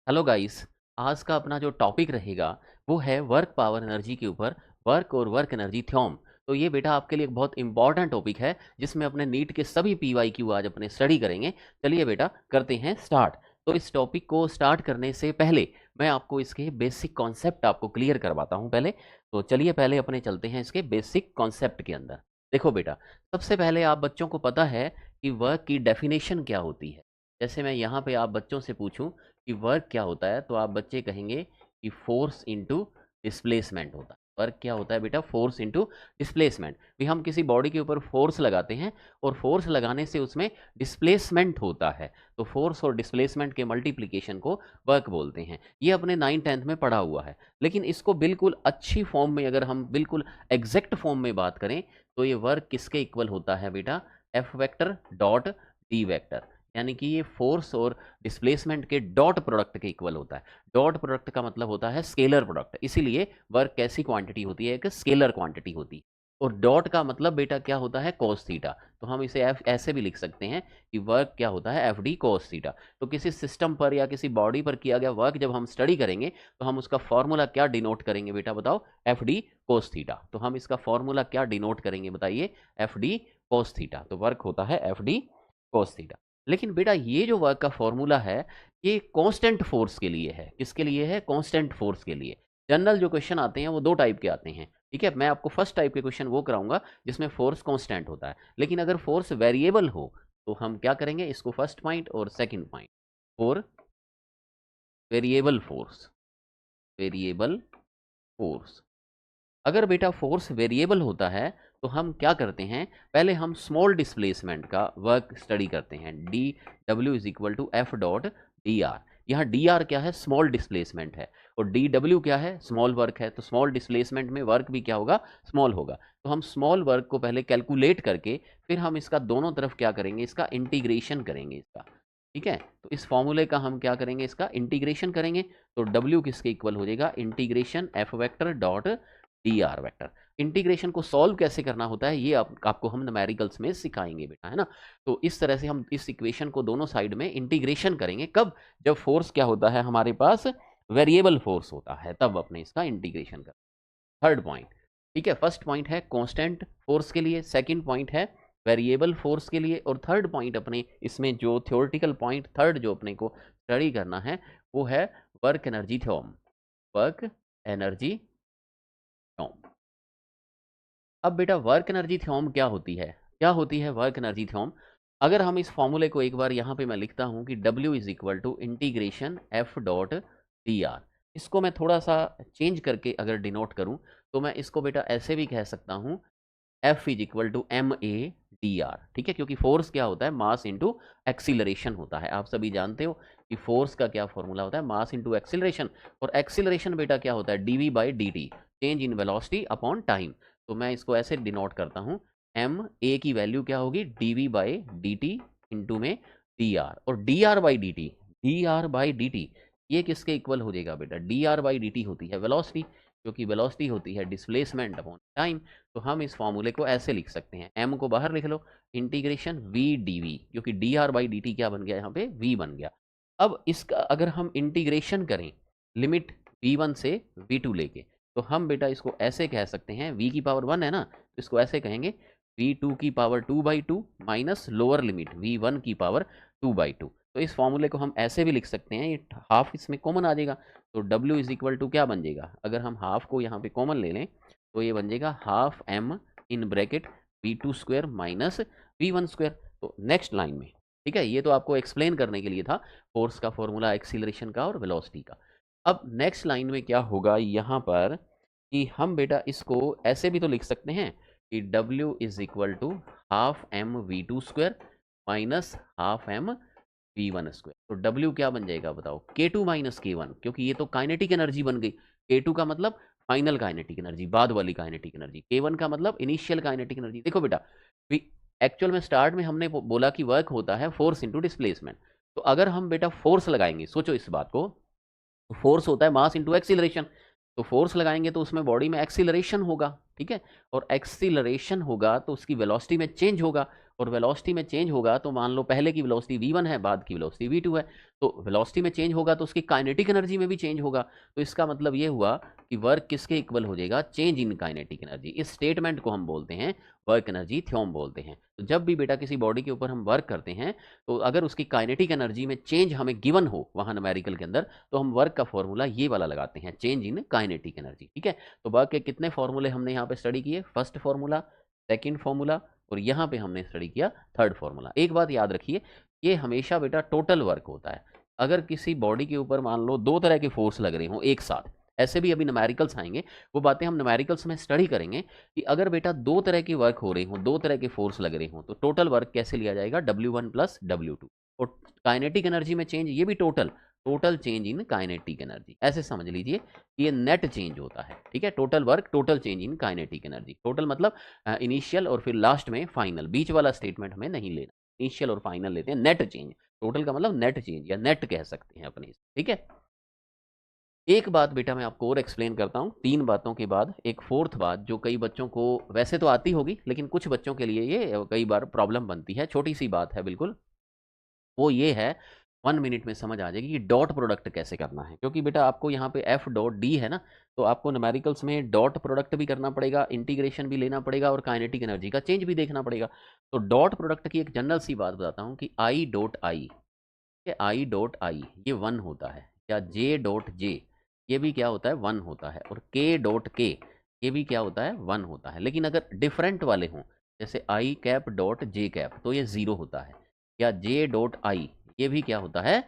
Hello guys. आज का अपना जो टॉपिक रहेगा वो है वर्क पावर एनर्जी के ऊपर, वर्क और वर्क एनर्जी थ्योरम। तो ये बेटा आपके लिए एक बहुत इंपॉर्टेंट टॉपिक है जिसमें अपने नीट के सभी पीवाईक्यू आज अपने स्टडी करेंगे। चलिए बेटा करते हैं स्टार्ट। तो इस टॉपिक को स्टार्ट करने से पहले मैं आपको इसके बेसिक कॉन्सेप्ट आपको क्लियर करवाता हूँ पहले। तो चलिए पहले अपने चलते हैं इसके बेसिक कॉन्सेप्ट के अंदर। देखो बेटा, सबसे पहले आप बच्चों को पता है कि वर्क की डेफिनेशन क्या होती है। जैसे मैं यहाँ पे आप बच्चों से पूछूं कि वर्क क्या होता है तो आप बच्चे कहेंगे कि फोर्स इनटू डिस्प्लेसमेंट होता है। वर्क क्या होता है बेटा? Force into displacement. भी हम किसी बॉडी के ऊपर फोर्स लगाते हैं और फोर्स लगाने से उसमें डिस्प्लेसमेंट होता है, तो फोर्स और डिस्प्लेसमेंट के मल्टीप्लिकेशन को वर्क बोलते हैं। ये अपने 9th-10th में पढ़ा हुआ है, लेकिन इसको बिल्कुल अच्छी फॉर्म में अगर हम बिल्कुल एग्जैक्ट फॉर्म में बात करें तो ये वर्क किसके इक्वल होता है बेटा? F vector dot D vector. यानी कि ये फोर्स और डिस्प्लेसमेंट के डॉट प्रोडक्ट के इक्वल होता है। डॉट प्रोडक्ट का मतलब होता है स्केलर प्रोडक्ट, इसीलिए वर्क कैसी क्वांटिटी होती है? एक स्केलर क्वांटिटी होती है। और डॉट का मतलब बेटा क्या होता है? Cos theta. तो हम इसे ऐसे भी लिख सकते हैं कि वर्क क्या होता है? F D cos theta. तो किसी सिस्टम पर या किसी बॉडी पर किया गया वर्क जब हम स्टडी करेंगे तो हम उसका फॉर्मूला क्या डिनोट करेंगे बेटा? बताओ। F D cos theta. तो हम इसका फॉर्मूला क्या डिनोट करेंगे बताइए? F D cos theta. तो वर्क होता है एफ डी कॉस थीटा। लेकिन बेटा ये जो वर्क का फॉर्मूला है ये कांस्टेंट फोर्स के लिए है। किसके लिए है? कांस्टेंट फोर्स के लिए। जनरल जो क्वेश्चन आते हैं वो दो टाइप के आते हैं, ठीक है। मैं आपको फर्स्ट टाइप के क्वेश्चन वो कराऊंगा जिसमें फोर्स कांस्टेंट होता है, लेकिन अगर फोर्स वेरिएबल हो तो हम क्या करेंगे इसको? फर्स्ट पॉइंट और second point. For variable force, variable force. अगर बेटा फोर्स वेरिएबल होता है तो हम क्या करते हैं? पहले हम स्मॉल डिस्प्लेसमेंट का वर्क स्टडी करते हैं। D W is equal to F dot D R. यहाँ डी आर क्या है? स्मॉल डिस्प्लेसमेंट है। और डी डब्ल्यू क्या है? स्मॉल वर्क है। तो स्मॉल डिस्प्लेसमेंट में वर्क भी क्या होगा? स्मॉल होगा। तो हम स्मॉल वर्क को पहले कैलकुलेट करके फिर हम इसका दोनों तरफ क्या करेंगे? इसका इंटीग्रेशन करेंगे इसका, ठीक है। तो इस फॉर्मूले का हम क्या करेंगे? इसका इंटीग्रेशन करेंगे। तो डब्ल्यू किसके इक्वल हो जाएगा? Integration F vector dot D are vector. Integration को सॉल्व कैसे करना होता है ये आपको हम न्यूमेरिकल्स में सिखाएंगे बेटा, है ना। तो इस तरह से हम इस इक्वेशन को दोनों साइड में इंटीग्रेशन करेंगे। कब? जब फोर्स क्या होता है हमारे पास? वेरिएबल फोर्स होता है, तब अपने इसका इंटीग्रेशन कर। थर्ड पॉइंट, ठीक है। फर्स्ट पॉइंट है कांस्टेंट फोर्स के लिए, सेकंड पॉइंट है वेरिएबल फोर्स के लिए, और थर्ड पॉइंट अपने इसमें जो थ्योरेटिकल पॉइंट थर्ड जो अपने को स्टडी करना है वो है work energy theorem. Work energy theorem. अब बेटा वर्क एनर्जी थ्योरम क्या होती है? क्या होती है वर्क एनर्जी थ्योरम? अगर हम इस फॉर्मूले को एक बार यहाँ पे मैं लिखता हूँ कि W is equal to integration F dot D R. इसको मैं थोड़ा सा चेंज करके अगर डिनोट करूँ तो मैं इसको बेटा ऐसे भी कह सकता हूँ F is equal to M A D R, ठीक है। क्योंकि फोर्स क्या होता है? मास इंटू एक्सीलरेशन होता है। आप सभी जानते हो कि फोर्स का क्या फॉर्मूला होता है? Mass into acceleration. और एक्सीलरेशन बेटा क्या होता है? D V by D T, change in velocity upon time. तो मैं इसको ऐसे डिनोट करता हूँ, एम ए की वैल्यू क्या होगी? D V by D T into में डी आर। और D R by D T, D R by D T ये किसके इक्वल हो जाएगा बेटा? डी आर बाई डी टी होती है वेलोसिटी, क्योंकि वेलोसिटी होती है डिस्प्लेसमेंट अपॉन टाइम। तो हम इस फॉर्मूले को ऐसे लिख सकते हैं, एम को बाहर लिख लो, इंटीग्रेशन वी डी वी, क्योंकि D R by D T क्या बन गया? यहाँ पे वी बन गया। अब इसका अगर हम इंटीग्रेशन करें लिमिट v1 से v2 लेके, तो हम बेटा इसको ऐसे कह सकते हैं, v की पावर 1 है ना, तो इसको ऐसे कहेंगे v2 की power 2/2 minus lower limit v1 की पावर 2/2। तो इस फॉर्मूले को हम ऐसे भी लिख सकते हैं, ये हाफ इसमें कॉमन आ जाएगा। तो w इज इक्वल टू क्या बन जाएगा? अगर हम हाफ को यहाँ पे कॉमन ले लें तो ये बन जाएगा half m in bracket v2 square minus v1 square. तो नेक्स्ट लाइन में, ठीक है, ये तो आपको एक्सप्लेन करने के लिए था फोर्स का फॉर्मूला, एक्सीलरेशन का और वेलोसिटी का। अब नेक्स्ट लाइन में क्या होगा यहाँ पर कि हम बेटा इसको ऐसे भी तो लिख सकते हैं कि W is equal to half M V two square minus half M V one square. तो W क्या बन जाएगा बताओ? K2 माइनस K1, क्योंकि ये तो काइनेटिक एनर्जी बन गई। K2 का मतलब फाइनल काइनेटिक एनर्जी, बाद वाली काइनेटिक एनर्जी। K1 का मतलब इनिशियल काइनेटिक एनर्जी। देखो बेटा, एक्चुअल में स्टार्ट में हमने बोला कि वर्क होता है फोर्स इंटू डिस्प्लेसमेंट। तो अगर हम बेटा फोर्स लगाएंगे, सोचो इस बात को, तो फोर्स होता है मास इंटू एक्सीलरेशन। तो फोर्स लगाएंगे तो उसमें बॉडी में एक्सीलरेशन होगा, ठीक है। और एक्सीलरेशन होगा तो उसकी वेलोसिटी में चेंज होगा। और वेलोसिटी में चेंज होगा तो मान लो पहले की वेलोसिटी v1 है, बाद की वेलोसिटी v2 है, तो वेलोसिटी में चेंज होगा तो उसकी काइनेटिक एनर्जी में भी चेंज होगा। तो इसका मतलब ये हुआ कि वर्क किसके इक्वल हो जाएगा, चेंज इन काइनेटिक एनर्जी। इस स्टेटमेंट को हम बोलते हैं वर्क एनर्जी थ्योरम बोलते हैं। तो जब भी बेटा किसी बॉडी के ऊपर हम वर्क करते हैं तो अगर उसकी काइनेटिक एनर्जी में चेंज हमें गिवन हो वहाँ न्यूमेरिकल के अंदर, तो हम वर्क का फॉर्मूला ये वाला लगाते हैं, चेंज इन काइनेटिक एनर्जी। ठीक है, तो वर्क के कितने फॉर्मूले हमने यहाँ पे स्टडी किए, फर्स्ट फॉर्मूला, सेकंड फॉर्मूला, और यहाँ पे हमने स्टडी किया थर्ड फॉर्मूला। एक बात याद रखिए, ये हमेशा बेटा टोटल वर्क होता है। अगर किसी बॉडी के ऊपर मान लो दो तरह के फोर्स लग रहे हों एक साथ, ऐसे भी अभी न्यूमेरिकल्स आएंगे, वो बातें हम न्यूमेरिकल्स में स्टडी करेंगे कि अगर बेटा दो तरह की वर्क हो रही हो, दो तरह के फोर्स लग रहे हों, तो टोटल वर्क कैसे लिया जाएगा, W1 प्लस W2। और काइनेटिक एनर्जी में चेंज, ये भी total total change in kinetic energy, ऐसे समझ लीजिए कि ये नेट चेंज होता है। ठीक है, total work total change in kinetic energy. Total मतलब इनिशियल और फिर लास्ट में फाइनल, बीच वाला स्टेटमेंट हमें नहीं लेना, इनिशियल और फाइनल लेते हैं, नेट चेंज। टोटल का मतलब नेट चेंज या नेट कह सकते हैं अपने। ठीक है, एक बात बेटा मैं आपको और एक्सप्लेन करता हूँ, तीन बातों के बाद एक फोर्थ बात जो कई बच्चों को वैसे तो आती होगी लेकिन कुछ बच्चों के लिए ये कई बार प्रॉब्लम बनती है, छोटी सी बात है बिल्कुल। वो ये है, 1 मिनट में समझ आ जाएगी कि डॉट प्रोडक्ट कैसे करना है। क्योंकि बेटा आपको यहाँ पे एफ डॉट डी है ना, तो आपको न्यूमेरिकल्स में डॉट प्रोडक्ट भी करना पड़ेगा, इंटीग्रेशन भी लेना पड़ेगा और काइनेटिक एनर्जी का चेंज भी देखना पड़ेगा। तो डॉट प्रोडक्ट की एक जनरल सी बात बताता हूँ कि I dot I, I dot I ये 1 होता है, या जे डॉट जे ये भी क्या होता है, 1 होता है, और के डॉट के ये भी क्या होता है, 1 होता है। लेकिन अगर डिफरेंट वाले हों, जैसे आई कैप डॉट जे कैप, तो ये 0 होता है, या जे डॉट आई ये भी क्या होता है,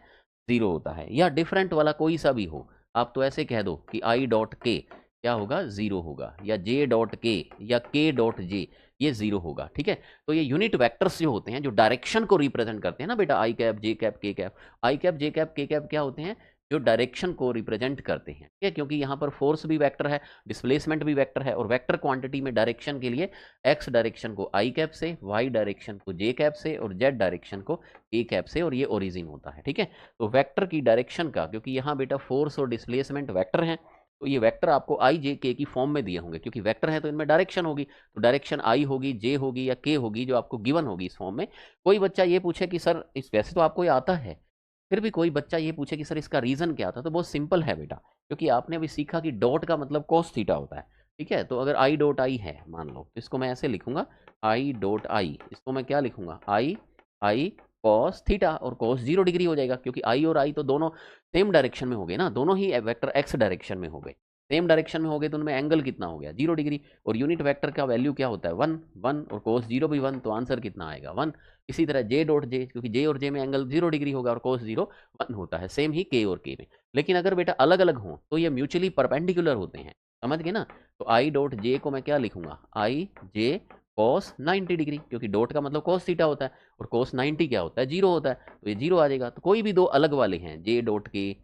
0 होता है। या डिफरेंट वाला कोई सा भी हो, आप तो ऐसे कह दो कि आई डॉट के क्या होगा, 0 होगा, या जे डॉट के या के डॉट जे ये 0 होगा। ठीक है, तो ये यूनिट वेक्टर्स जो होते हैं जो डायरेक्शन को रिप्रेजेंट करते हैं ना बेटा, आई कैप जे कैप के कैप, आई कैप जे कैप के कैप क्या होते हैं, जो डायरेक्शन को रिप्रेजेंट करते हैं। ठीक है, क्योंकि यहाँ पर फोर्स भी वेक्टर है, डिस्प्लेसमेंट भी वेक्टर है, और वेक्टर क्वांटिटी में डायरेक्शन के लिए एक्स डायरेक्शन को आई कैप से, वाई डायरेक्शन को जे कैप से, और जेड डायरेक्शन को के कैप से, और ये ओरिजिन होता है। ठीक है, तो वेक्टर की डायरेक्शन का, क्योंकि यहाँ बेटा फोर्स और डिस्प्लेसमेंट वेक्टर हैं, तो ये वेक्टर आपको आई जे के की फॉर्म में दिए होंगे, क्योंकि वेक्टर है तो इनमें डायरेक्शन होगी, तो डायरेक्शन आई होगी, जे होगी या के होगी, जो आपको गिवन होगी इस फॉर्म में। कोई बच्चा ये पूछे कि सर इस, वैसे तो आपको ये आता है, फिर भी कोई बच्चा ये पूछे कि सर इसका रीजन क्या था, तो बहुत सिंपल है बेटा, क्योंकि आपने अभी सीखा कि डॉट का मतलब कॉस थीटा होता है। ठीक है, तो अगर आई डॉट आई है मान लो, तो इसको मैं ऐसे लिखूंगा, आई डॉट आई, इसको मैं क्या लिखूंगा, आई आई कॉस थीटा, और कॉस 0 डिग्री हो जाएगा, क्योंकि आई और आई तो दोनों सेम डायरेक्शन में हो गए ना, दोनों ही वेक्टर एक्स डायरेक्शन में हो गए, सेम डायरेक्शन में हो गए, तो उनमें एंगल कितना हो गया, 0 डिग्री। और यूनिट वेक्टर का वैल्यू क्या होता है, 1 1, और कोस 0 भी 1, तो आंसर कितना आएगा, 1। इसी तरह जे डॉट जे, क्योंकि जे और जे में एंगल 0 डिग्री होगा और कोस 0 1 होता है, सेम ही के और के में। लेकिन अगर बेटा अलग अलग हों तो ये म्यूचुअली परपेंडिकुलर होते हैं, समझ गए ना। तो आई डॉट जे को मैं क्या लिखूंगा, आई जे कॉस 90 डिग्री, क्योंकि डॉट का मतलब कॉस थीटा होता है, और कॉस 90 क्या होता है, 0 होता है, तो ये 0 आ जाएगा। तो कोई भी दो अलग वाले हैं जे डॉट के,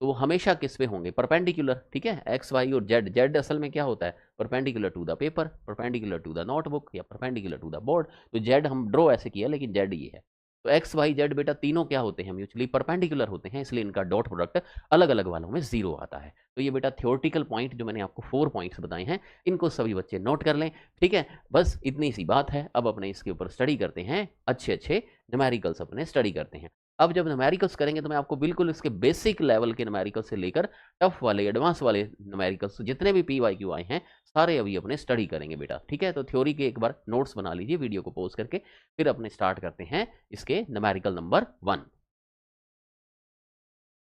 तो वो हमेशा किस पे होंगे, परपेंडिकुलर। ठीक है, एक्स वाई और जेड, जेड असल में क्या होता है, perpendicular to the paper, perpendicular to the notebook, या परपेंडिकुलर टू द बोर्ड। तो जेड हम ड्रॉ ऐसे किया, लेकिन जेड ये है। तो एक्स वाई जेड बेटा तीनों क्या होते हैं, म्यूचुअली परपेंडिकुलर होते हैं, इसलिए इनका डॉट प्रोडक्ट अलग अलग वालों में 0 आता है। तो ये बेटा थ्योरेटिकल पॉइंट जो मैंने आपको 4 पॉइंट्स बताए हैं, इनको सभी बच्चे नोट कर लें। ठीक है, बस इतनी सी बात है। अब अपने इसके ऊपर स्टडी करते हैं, अच्छे अच्छे न्यूमेरिकल्स अपने स्टडी करते हैं। अब जब न्यूमेरिकल्स करेंगे तो मैं आपको बिल्कुल इसके बेसिक लेवल के न्यूमेरिकल से लेकर टफ वाले, एडवांस वाले न्यूमेरिकल्स जितने भी PYQ आए हैं सारे अभी अपने स्टडी करेंगे बेटा। ठीक है, तो थ्योरी के एक बार नोट्स बना लीजिए वीडियो को पॉज करके, फिर अपने स्टार्ट करते हैं इसके न्यूमेरिकल नंबर 1।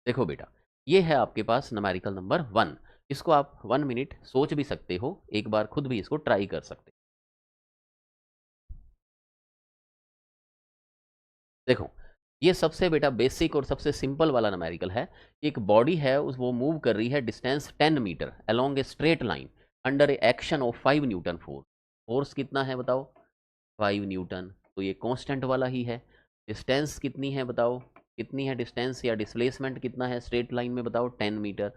देखो बेटा, ये है आपके पास न्यूमेरिकल नंबर 1। इसको आप 1 मिनट सोच भी सकते हो, एक बार खुद भी इसको ट्राई कर सकते हो। देखो, ये सबसे बेटा बेसिक और सबसे सिंपल वाला न्यूमेरिकल है। एक बॉडी है, उस वो मूव कर रही है distance 10 metre along a straight line under a action of 5 newton force. Force कितना है बताओ, 5 न्यूटन, तो ये कांस्टेंट वाला ही है। डिस्टेंस कितनी है बताओ, कितनी है डिस्टेंस, या डिस्प्लेसमेंट कितना है स्ट्रेट लाइन में बताओ, 10 मीटर।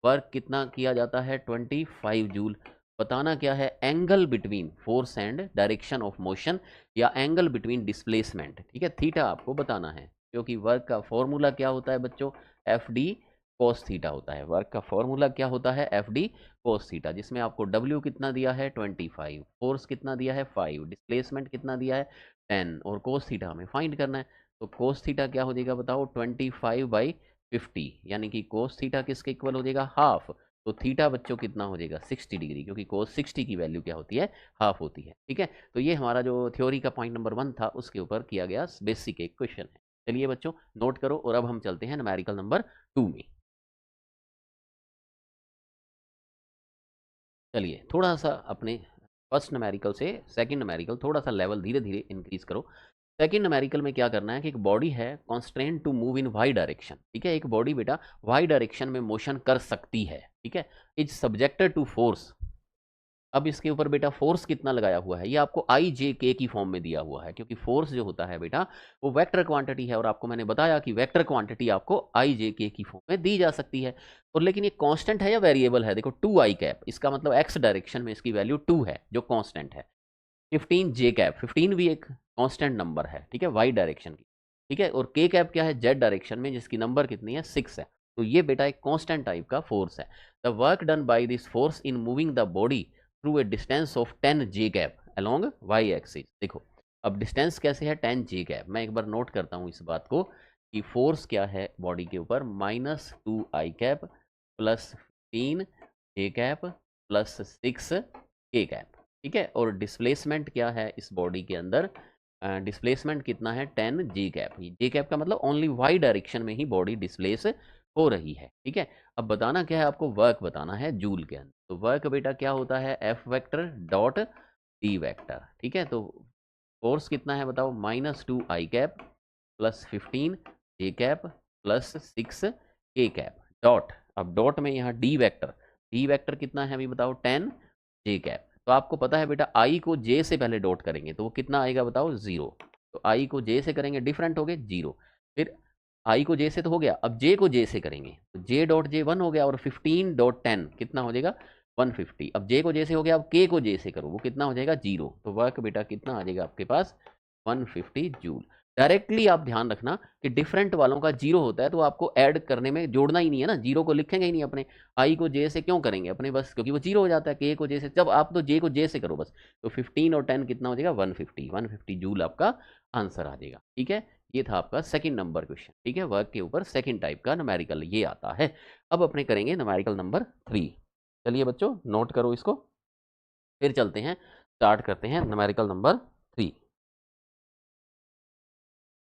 वर्क कितना किया जाता है, 25 जूल। बताना क्या है, angle between force and direction of motion, या एंगल बिटवीन डिस्प्लेसमेंट। ठीक है, थीटा आपको बताना है, क्योंकि वर्क का फॉर्मूला क्या होता है बच्चों, एफ डी कोस थीटा होता है। वर्क का फॉर्मूला क्या होता है, एफ डी कोस थीटा, जिसमें आपको W कितना दिया है 25, फोर्स कितना दिया है 5, डिस्प्लेसमेंट कितना दिया है 10 और कोस थीटा हमें फाइंड करना है। तो कोस थीटा क्या हो जाएगा बताओ, 25/50, यानी कि कोस थीटा किसके इक्वल हो जाएगा, हाफ। तो थीटा बच्चों कितना हो जाएगा, 60 डिग्री, क्योंकि कोस 60 की वैल्यू क्या होती है, हाफ होती है। ठीक है, तो ये हमारा जो थ्योरी का पॉइंट नंबर 1 था उसके ऊपर किया गया बेसिक एक क्वेश्चन है। चलिए बच्चों नोट करो, और अब हम चलते हैं न्यूमेरिकल नंबर 2 में। चलिए थोड़ा सा अपने फर्स्ट न्यूमेरिकल से सेकंड न्यूमेरिकल थोड़ा सा लेवल धीरे धीरे इंक्रीज करो। सेकंड न्यूमेरिकल में क्या करना है कि एक बॉडी है constraint to move in Y direction. ठीक है, एक बॉडी बेटा वाई डायरेक्शन में मोशन कर सकती है। ठीक है, इज सब्जेक्टेड टू फोर्स। अब इसके ऊपर बेटा फोर्स कितना लगाया हुआ है, ये आपको आई जे के की फॉर्म में दिया हुआ है, क्योंकि फोर्स जो होता है बेटा वो वेक्टर क्वांटिटी है, और आपको मैंने बताया कि वेक्टर क्वांटिटी आपको आई जे के की फॉर्म में दी जा सकती है। और लेकिन ये कांस्टेंट है या वेरिएबल है, देखो 2 i कैप, इसका मतलब एक्स डायरेक्शन में इसकी वैल्यू 2 है जो कांस्टेंट है। 15 j कैप, 15 भी एक कांस्टेंट नंबर है, ठीक है, वाई डायरेक्शन की। ठीक है, और के कैप क्या है, जेड डायरेक्शन में, जिसकी नंबर कितनी है, 6 है। तो ये बेटा एक कांस्टेंट टाइप का फोर्स है। The work done by this force in moving the body through a distance of 10 j cap along Y axis. देखो अब डिस्टेंस कैसे है, 10 j कैप। मैं एक बार नोट करता हूँ इस बात को कि फोर्स क्या है बॉडी के ऊपर, -2 i cap plus 15 j cap plus 6 k cap. ठीक है, और डिस्प्लेसमेंट क्या है इस बॉडी के अंदर, डिस्प्लेसमेंट कितना है, 10 j कैप। जे कैप का मतलब ओनली वाई डायरेक्शन में ही बॉडी डिस्प्लेस हो रही है। ठीक है, अब बताना क्या है आपको, वर्क बताना है जूल के अंदर। तो वर्क बेटा क्या होता है, F vector dot D vector. ठीक है, तो फोर्स कितना है बताओ, -2 i cap plus 15 j cap plus 6 k cap dot. अब डॉट में यहाँ डी वेक्टर कितना है अभी बताओ, 10 j कैप। तो आपको पता है बेटा आई को जे से पहले डॉट करेंगे तो वो कितना आएगा बताओ, 0। तो आई को जे से करेंगे डिफरेंट हो गए 0। फिर आई को जे से तो हो गया, अब जे को जे से करेंगे तो जे डॉट जे 1 हो गया, और 15 डॉट 10 कितना हो जाएगा, 150। अब जे को जे से हो गया, अब के को जे से करो वो कितना हो जाएगा, 0। तो वर्क बेटा कितना आ जाएगा आपके पास, 150 जूल। डायरेक्टली आप ध्यान रखना कि डिफरेंट वालों का 0 होता है तो आपको ऐड करने में जोड़ना ही नहीं है ना, 0 को लिखेंगे ही नहीं अपने। आई को जे से क्यों करेंगे अपने, बस क्योंकि वो 0 हो जाता है। के को जे से, जब आप तो जे को जे से करो बस। तो 15 और 10 कितना हो जाएगा, 150 जूल आपका आंसर आ जाएगा। ठीक है, ये था आपका सेकंड नंबर क्वेश्चन। ठीक है, वर्क के ऊपर सेकंड टाइप का न्यूमेरिकल ये आता है। अब अपने करेंगे न्यूमेरिकल नंबर 3। चलिए बच्चों नोट करो इसको, फिर चलते हैं, स्टार्ट करते हैं न्यूमेरिकल नंबर 3।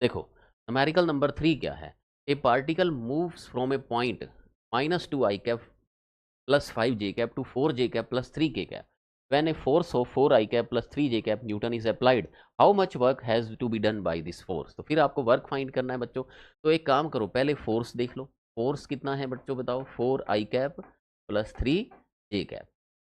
देखो न्यूमेरिकल नंबर 3 क्या है, a particle moves from a point -2 i cap plus 5 j cap to 4 j cap plus 3 k cap. When a force of 4 i cap plus 3 j cap newton is applied, how much work has to be done by this force. तो फिर आपको work find करना है बच्चों। तो एक काम करो, पहले फोर्स देख लो, फोर्स कितना है बच्चों बताओ, 4 i cap plus 3 j cap.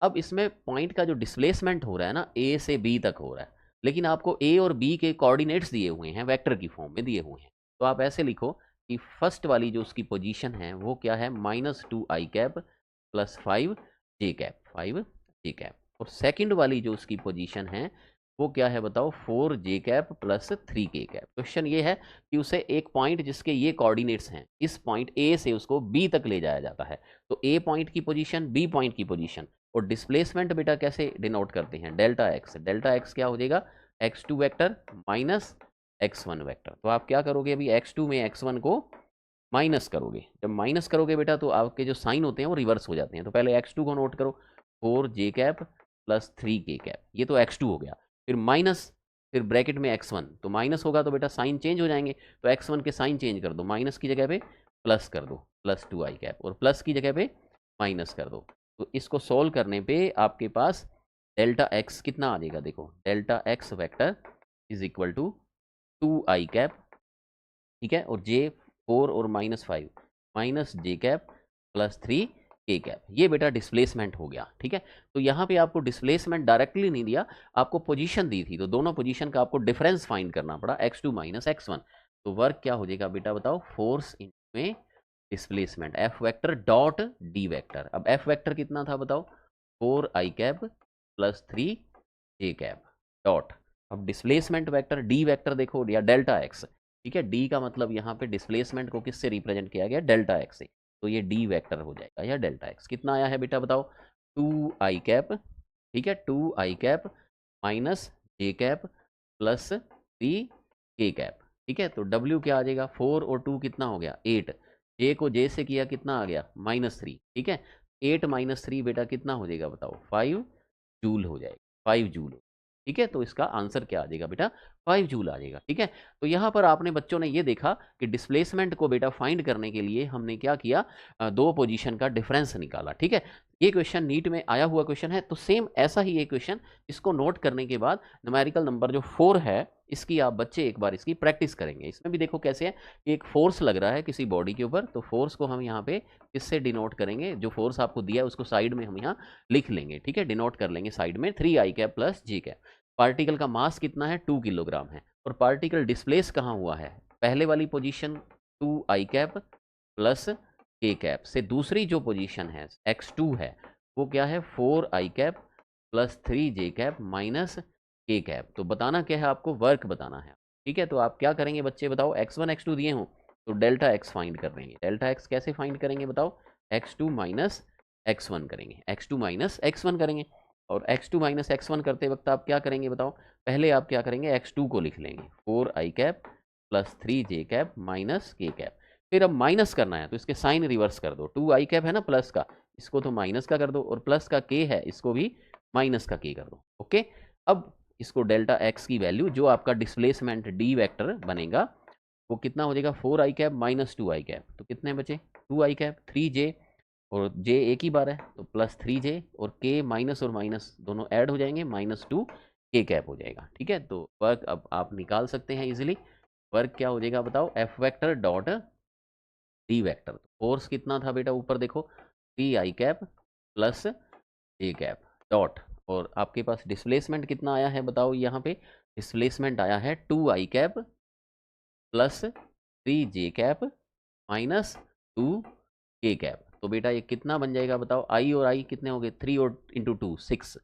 अब इसमें पॉइंट का जो डिस्प्लेसमेंट हो रहा है ना, ए से बी तक हो रहा है, लेकिन आपको ए और बी के कोऑर्डिनेट्स दिए हुए हैं, वेक्टर की फॉर्म में दिए हुए हैं। तो आप ऐसे लिखो कि फर्स्ट वाली जो उसकी पोजीशन है वो क्या है, -2 i cap plus 5 j cap और सेकंड वाली जो उसकी पोजीशन है वो क्या है बताओ, 4 j cap plus 3 k cap. Question ये है कि उसे एक पॉइंट जिसके ये कोऑर्डिनेट्स हैं, इस पॉइंट ए से उसको बी तक ले जाया जाता है। तो ए पॉइंट की पोजीशन, बी पॉइंट की पोजीशन, और डिस्प्लेसमेंट बेटा कैसे डिनोट करते हैं, डेल्टा एक्स। डेल्टा एक्स क्या हो जाएगा, x2 vector minus x1 vector. तो आप क्या करोगे, अभी x2 में x1 को माइनस करोगे। जब माइनस करोगे बेटा तो आपके जो साइन होते हैं वो रिवर्स हो जाते हैं। तो पहले x2 को नोट करो, 4 j cap plus 3 k cap, ये तो x2 हो गया। फिर माइनस, फिर ब्रैकेट में x1, तो माइनस होगा तो बेटा साइन चेंज हो जाएंगे, तो x1 के साइन चेंज कर दो, माइनस की जगह पे प्लस कर दो, प्लस 2 i कैप, और प्लस की जगह पे माइनस कर दो। तो इसको सोल्व करने पे आपके पास डेल्टा एक्स कितना आ जाएगा, देखो delta X vector is equal to 2 i cap, ठीक है, और j4 और -5 -j cap plus 3 k cap. ये बेटा डिस्प्लेसमेंट हो गया। ठीक है, तो यहाँ पे आपको डिस्प्लेसमेंट डायरेक्टली नहीं दिया, आपको पोजीशन दी थी, तो दोनों पोजीशन का आपको डिफरेंस फाइंड करना पड़ा, x2 माइनस x1। तो वर्क क्या हो जाएगा बेटा बताओ, फोर्स में displacement F vector dot D vector. अब एफ वेक्टर कितना था बताओ, 4 i cap plus 3 j cap dot. अब डिस्प्लेसमेंट वेक्टर डी वेक्टर देखो, या डेल्टा एक्स। ठीक है, डी का मतलब यहाँ पे डिस्प्लेसमेंट को किससे रिप्रेजेंट किया गया, डेल्टा एक्स से। तो ये डी वेक्टर हो जाएगा, या डेल्टा एक्स कितना आया है बेटा बताओ, 2 i कैप। ठीक है, 2 i cap minus j cap plus 3 के कैप। ठीक है, तो डब्ल्यू क्या आ जाएगा, 4 और 2 कितना हो गया 8, जे को जे से किया कितना आ गया -3। ठीक है, 8 -3 बेटा कितना हो जाएगा बताओ, 5 जूल हो जाएगा, 5 जूल। ठीक है, तो इसका आंसर क्या आ जाएगा बेटा, 5 जूल आ जाएगा। ठीक है, तो यहाँ पर आपने बच्चों ने ये देखा कि डिस्प्लेसमेंट को बेटा फाइंड करने के लिए हमने क्या किया, दो पोजीशन का डिफरेंस निकाला। ठीक है, ये क्वेश्चन नीट में आया हुआ क्वेश्चन है, तो सेम ऐसा ही एक क्वेश्चन, इसको नोट करने के बाद न्यूमेरिकल नंबर जो 4 है, इसकी आप बच्चे एक बार इसकी प्रैक्टिस करेंगे। इसमें भी देखो कैसे है कि एक फोर्स लग रहा है किसी बॉडी के ऊपर, तो फोर्स को हम यहाँ पे किससे डिनोट करेंगे, जो फोर्स आपको दिया है उसको साइड में हम यहाँ लिख लेंगे। ठीक है, डिनोट कर लेंगे साइड में 3 i cap plus J cap. Particle का मास कितना है, 2 किलोग्राम है, और पार्टिकल डिस्प्लेस कहाँ हुआ है, पहले वाली पोजीशन 2 i कैप प्लस के कैप से दूसरी जो पोजीशन है x2 है, वो क्या है 4 i cap plus 3 j cap minus के कैप। तो बताना क्या है आपको, वर्क बताना है। ठीक है, तो आप क्या करेंगे बच्चे बताओ, x1 x2 दिए हों तो डेल्टा x फाइंड कर लेंगे। डेल्टा x कैसे फाइंड करेंगे बताओ, x2 माइनस x1 करेंगे, x2 माइनस x1 करेंगे। और x2 माइनस x1 करते वक्त आप क्या करेंगे बताओ, पहले आप क्या करेंगे, x2 को लिख लेंगे 4 i cap plus 3 j cap minus के कैप। फिर अब माइनस करना है तो इसके साइन रिवर्स कर दो, 2 i कैप है ना प्लस का, इसको तो माइनस का कर दो, और प्लस का k है इसको भी माइनस का k कर दो। ओके, अब इसको डेल्टा x की वैल्यू जो आपका डिस्प्लेसमेंट डी वेक्टर बनेगा वो कितना हो जाएगा, 4 i cap minus 2 i cap, तो कितने बचे 2 i कैप, 3j, और j एक ही बार है तो प्लस 3j, और k माइनस और माइनस दोनों ऐड हो जाएंगे, -2 k कैप हो जाएगा। ठीक है, तो वर्क अब आप निकाल सकते हैं इजीली। वर्क क्या हो जाएगा बताओ, F vector dot D vector. तो फोर्स कितना था बेटा, ऊपर देखो 3 i cap plus j cap dot, और आपके पास डिस्प्लेसमेंट कितना आया है बताओ, यहाँ पे डिस्प्लेसमेंट आया है 2 i cap plus 3 j cap minus 2 k cap. तो बेटा ये कितना बन जाएगा बताओ, i और i कितने हो गए, 3 और इंटू 2 6,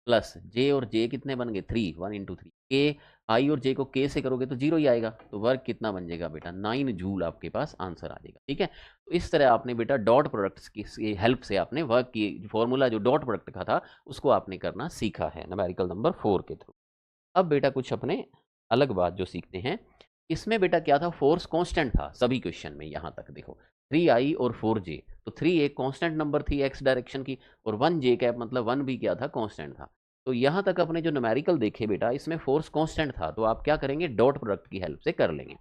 प्लस j और j कितने बन गए 3, 1 इंटू 3, k, i और j को k से करोगे तो 0 ही आएगा, तो वर्क कितना बन जाएगा बेटा 9 जूल आपके पास आंसर आ जाएगा। ठीक है, तो इस तरह आपने बेटा डॉट प्रोडक्ट्स की हेल्प से आपने वर्क की फॉर्मूला जो डॉट प्रोडक्ट का था उसको आपने करना सीखा है न्यूमेरिकल नंबर 4 के थ्रू। अब बेटा कुछ अपने अलग बात जो सीखते हैं, इसमें बेटा क्या था, फोर्स कांस्टेंट था सभी क्वेश्चन में। यहाँ तक देखो 3i और 4j, तो 3 एक कांस्टेंट नंबर थी एक्स डायरेक्शन की, और 1j कैप मतलब 1 भी क्या था, कांस्टेंट था। तो यहाँ तक अपने जो न्यूमेरिकल देखे बेटा, इसमें फोर्स कांस्टेंट था, तो आप क्या करेंगे, डॉट प्रोडक्ट की हेल्प से कर लेंगे।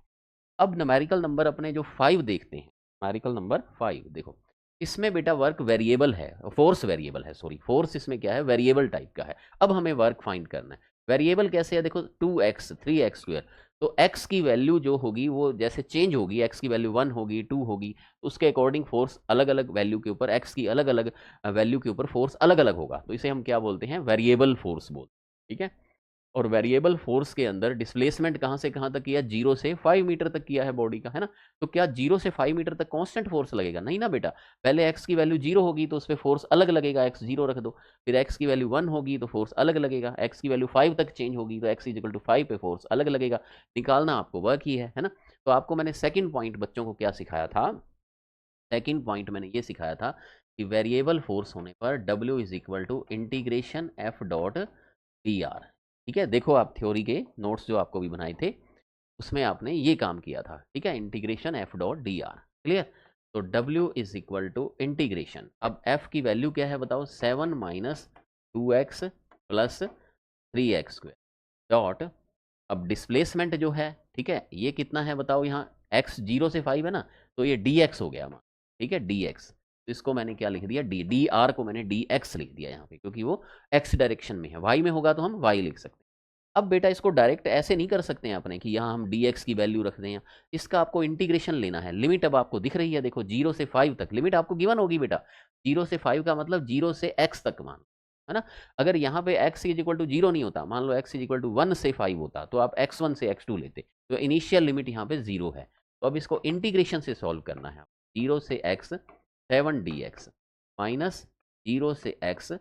अब न्यूमेरिकल नंबर अपने जो 5 देखते हैं, न्यूमेरिकल नंबर 5 देखो, इसमें बेटा वर्क वेरिएबल है, फोर्स वेरिएबल है, सॉरी फोर्स इसमें क्या है, वेरिएबल टाइप का है। अब हमें वर्क फाइंड करना है। वेरिएबल कैसे है देखो, 2x 3x स्क्वायर, तो x की वैल्यू जो होगी वो जैसे चेंज होगी, x की वैल्यू 1 होगी 2 होगी, तो उसके अकॉर्डिंग फोर्स अलग अलग वैल्यू के ऊपर, x की अलग अलग वैल्यू के ऊपर फोर्स अलग अलग होगा, तो इसे हम क्या बोलते हैं, वेरिएबल फोर्स बोलते हैं। ठीक है, और वेरिएबल फोर्स के अंदर डिस्प्लेसमेंट कहाँ से कहाँ तक किया, 0 से 5 मीटर तक किया है बॉडी का, है ना। तो क्या 0 से 5 मीटर तक कांस्टेंट फोर्स लगेगा, नहीं ना बेटा। पहले x की वैल्यू 0 होगी तो उस पर फोर्स अलग लगेगा, x 0 रख दो। फिर x की वैल्यू 1 होगी तो फोर्स अलग लगेगा, x की वैल्यू 5 तक चेंज होगी तो x इक्वल टू 5 पे फोर्स अलग लगेगा। निकालना आपको वर्क ही है ना। तो आपको मैंने सेकेंड पॉइंट बच्चों को क्या सिखाया था, सेकेंड पॉइंट मैंने ये सिखाया था कि वेरिएबल फोर्स होने पर W is equal to integration F dot D R. ठीक है, देखो आप थ्योरी के नोट्स जो आपको भी बनाए थे उसमें आपने ये काम किया था। ठीक है, integration F dot D R, clear. तो W is equal to integration, अब f की वैल्यू क्या है बताओ, 7 minus 2x plus 3x square dot, अब डिस्प्लेसमेंट जो है, ठीक है, ये कितना है बताओ, यहाँ x 0 से 5 है ना, तो ये dx हो गया हमारा। ठीक है, dx, तो इसको मैंने क्या लिख दिया, डी आर को मैंने dx लिख दिया यहाँ पे, क्योंकि वो x डायरेक्शन में है, y में होगा तो हम y लिख सकते हैं। अब बेटा इसको डायरेक्ट ऐसे नहीं कर सकते हैं अपने कि यहाँ हम dx की वैल्यू रख दें, इसका आपको इंटीग्रेशन लेना है। लिमिट अब आपको दिख रही है, देखो 0 से 5 तक लिमिट आपको गिवन होगी बेटा। 0 से 5 का मतलब 0 से x तक मान, है ना। अगर यहाँ पे x इज इक्वल टू 0 नहीं होता, मान लो x इज इक्वल टू 1 से 5 होता, तो आप x1 से x2 लेते, तो इनिशियल लिमिट यहाँ पे 0 है। तो अब इसको इंटीग्रेशन से सॉल्व करना है। 0 से x 7 dx माइनस 0 से x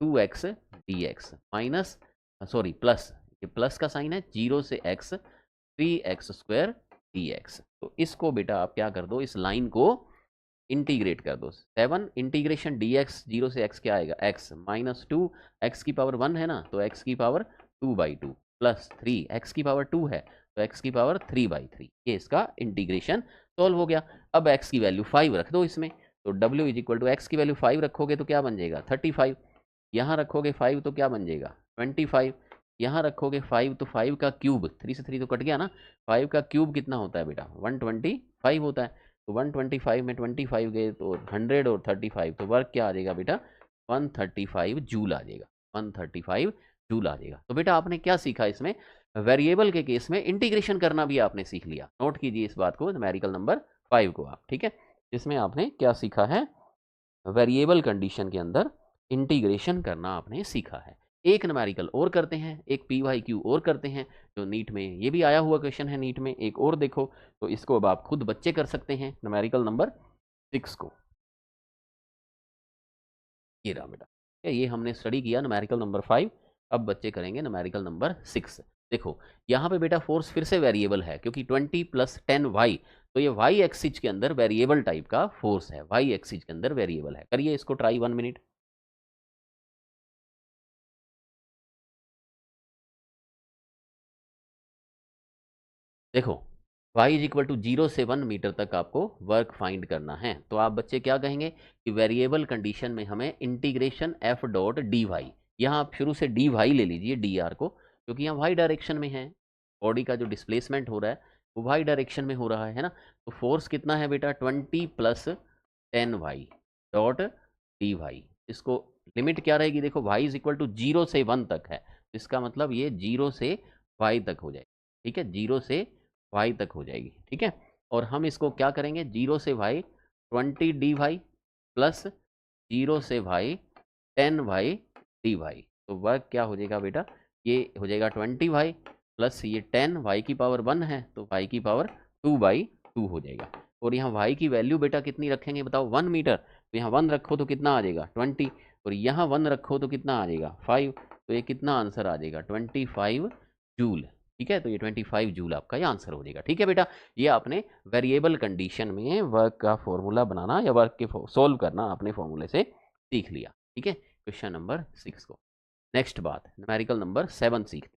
2x dx minus, sorry plus, ये प्लस का साइन है, 0 से x 3x स्क्वायर dx। तो इसको बेटा आप क्या कर दो, इस लाइन को इंटीग्रेट कर दो। 7 इंटीग्रेशन dx, 0 से x क्या आएगा, x माइनस 2, x की पावर 1 है ना, तो x की पावर 2/2 प्लस 3 एक्स की पावर 2 है तो एक्स की पावर 3/3, ये इसका इंटीग्रेशन सॉल्व हो गया। अब एक्स की वैल्यू 5 रख दो इसमें, तो w is equal to X की वैल्यू 5 रखोगे तो क्या बन जाएगा 35, यहाँ रखोगे 5 तो क्या बन जाएगा 25, यहाँ रखोगे 5 तो 5 का क्यूब, 3 से 3 तो कट गया ना, 5 का क्यूब कितना होता है बेटा 125 होता है, तो 125 में 25 गए तो 100 और 35, तो वर्क क्या आ जाएगा बेटा 135 जूल आ जाएगा, 135 जूल आ जाएगा। तो बेटा आपने क्या सीखा इसमें, वेरिएबल के केस में इंटीग्रेशन करना भी आपने सीख लिया। नोट कीजिए इस बात को, न्यूमेरिकल नंबर 5 को आप, ठीक है। इसमें आपने क्या सीखा है, वेरिएबल कंडीशन के अंदर इंटीग्रेशन करना आपने सीखा है। एक न्यूमेरिकल और करते हैं, एक PYQ और करते हैं जो नीट में, ये भी आया हुआ क्वेश्चन है नीट में, एक और देखो, तो इसको अब आप खुद बच्चे कर सकते हैं न्यूमेरिकल नंबर 6 को। ये रहा बेटा, ये हमने स्टडी किया न्यूमेरिकल नंबर 5, अब बच्चे करेंगे न्यूमेरिकल नंबर 6। देखो यहाँ पे बेटा फोर्स फिर से वेरिएबल है क्योंकि 20 + 10y, तो ये y एक्सिस के अंदर वेरिएबल टाइप का फोर्स है, y एक्सिस के अंदर वेरिएबल है। करिए इसको ट्राई 1 मिनट। देखो y इज इक्वल टू 0 से 1 मीटर तक आपको वर्क फाइंड करना है, तो आप बच्चे क्या कहेंगे कि वेरिएबल कंडीशन में हमें integration f dot D Y, यहाँ आप शुरू से डी वाई ले लीजिए dr को, क्योंकि यहाँ y डायरेक्शन में है, बॉडी का जो डिस्प्लेसमेंट हो रहा है वो y डायरेक्शन में हो रहा है ना, तो फोर्स कितना है बेटा 20 + 10y डॉट डी वाई। इसको लिमिट क्या रहेगी, देखो y इज इक्वल टू 0 से 1 तक है, इसका मतलब ये 0 से y तक हो जाएगी, ठीक है, 0 से y तक हो जाएगी, ठीक है। और हम इसको क्या करेंगे, 0 से y 20 dy प्लस 0 से y 10y dy, तो वर्क क्या हो जाएगा बेटा, ये हो जाएगा 20y प्लस ये 10y की पावर 1 है तो y की पावर 2/2 हो जाएगा। और यहाँ y की वैल्यू बेटा कितनी रखेंगे बताओ 1 मीटर, तो यहाँ 1 रखो तो कितना आ जाएगा 20, और यहाँ 1 रखो तो कितना आ जाएगा 5, तो ये कितना आंसर आ जाएगा 25 जूल, ठीक है। तो ये 25 जूल आपका ये आंसर हो जाएगा, ठीक है बेटा। ये आपने वेरिएबल कंडीशन में वर्क का फॉर्मूला बनाना या वर्क के सोल्व करना अपने फॉर्मूले से सीख लिया, ठीक है, क्वेश्चन नंबर 6 को। नेक्स्ट बात न्यूमेरिकल नंबर 7 सीखते।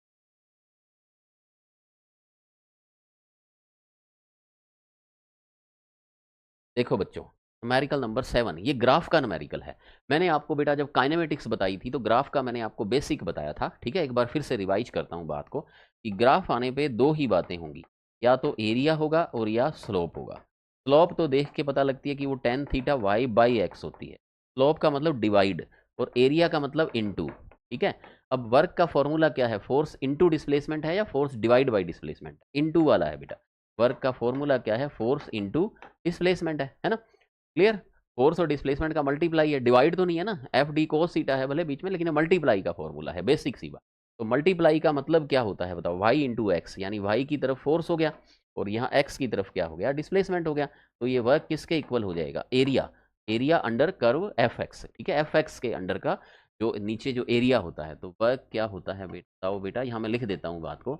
देखो बच्चों न्यूमेरिकल नंबर 7 ये ग्राफ का न्यूमेरिकल है। मैंने आपको बेटा जब काइनेमेटिक्स बताई थी तो ग्राफ का मैंने आपको बेसिक बताया था, ठीक है। एक बार फिर से रिवाइज करता हूँ बात को कि ग्राफ आने पे दो ही बातें होंगी, या तो एरिया होगा और या स्लोप होगा। स्लोप तो देख के पता लगती है कि वो tan थीटा y/x होती है, स्लोप का मतलब डिवाइड और एरिया का मतलब इनटू, ठीक है। अब वर्क का फॉर्मूला क्या है, फोर्स इनटू डिस्प्लेसमेंट है या force divide by displacement, into वाला है बेटा। वर्क का फॉर्मूला क्या है, फोर्स इनटू डिस्प्लेसमेंट है ना, क्लियर। फोर्स और डिस्प्लेसमेंट का मल्टीप्लाई है, डिवाइड तो नहीं है ना, एफ डी कोस सीटा है भले बीच में, लेकिन मल्टीप्लाई का फॉर्मूला है, बेसिक सी बात। तो मल्टीप्लाई का मतलब क्या होता है बताओ, वाई इंटू एक्स, यानी वाई की तरफ फोर्स हो गया और यहाँ एक्स की तरफ क्या हो गया डिस्प्लेसमेंट हो गया। तो ये वर्क किसके इक्वल हो जाएगा, area, area under curve F x, ठीक है। एफ एक्स के अंडर का जो नीचे जो एरिया होता है, तो वर्क क्या होता है बताओ बेटा, यहाँ मैं लिख देता हूँ बात को,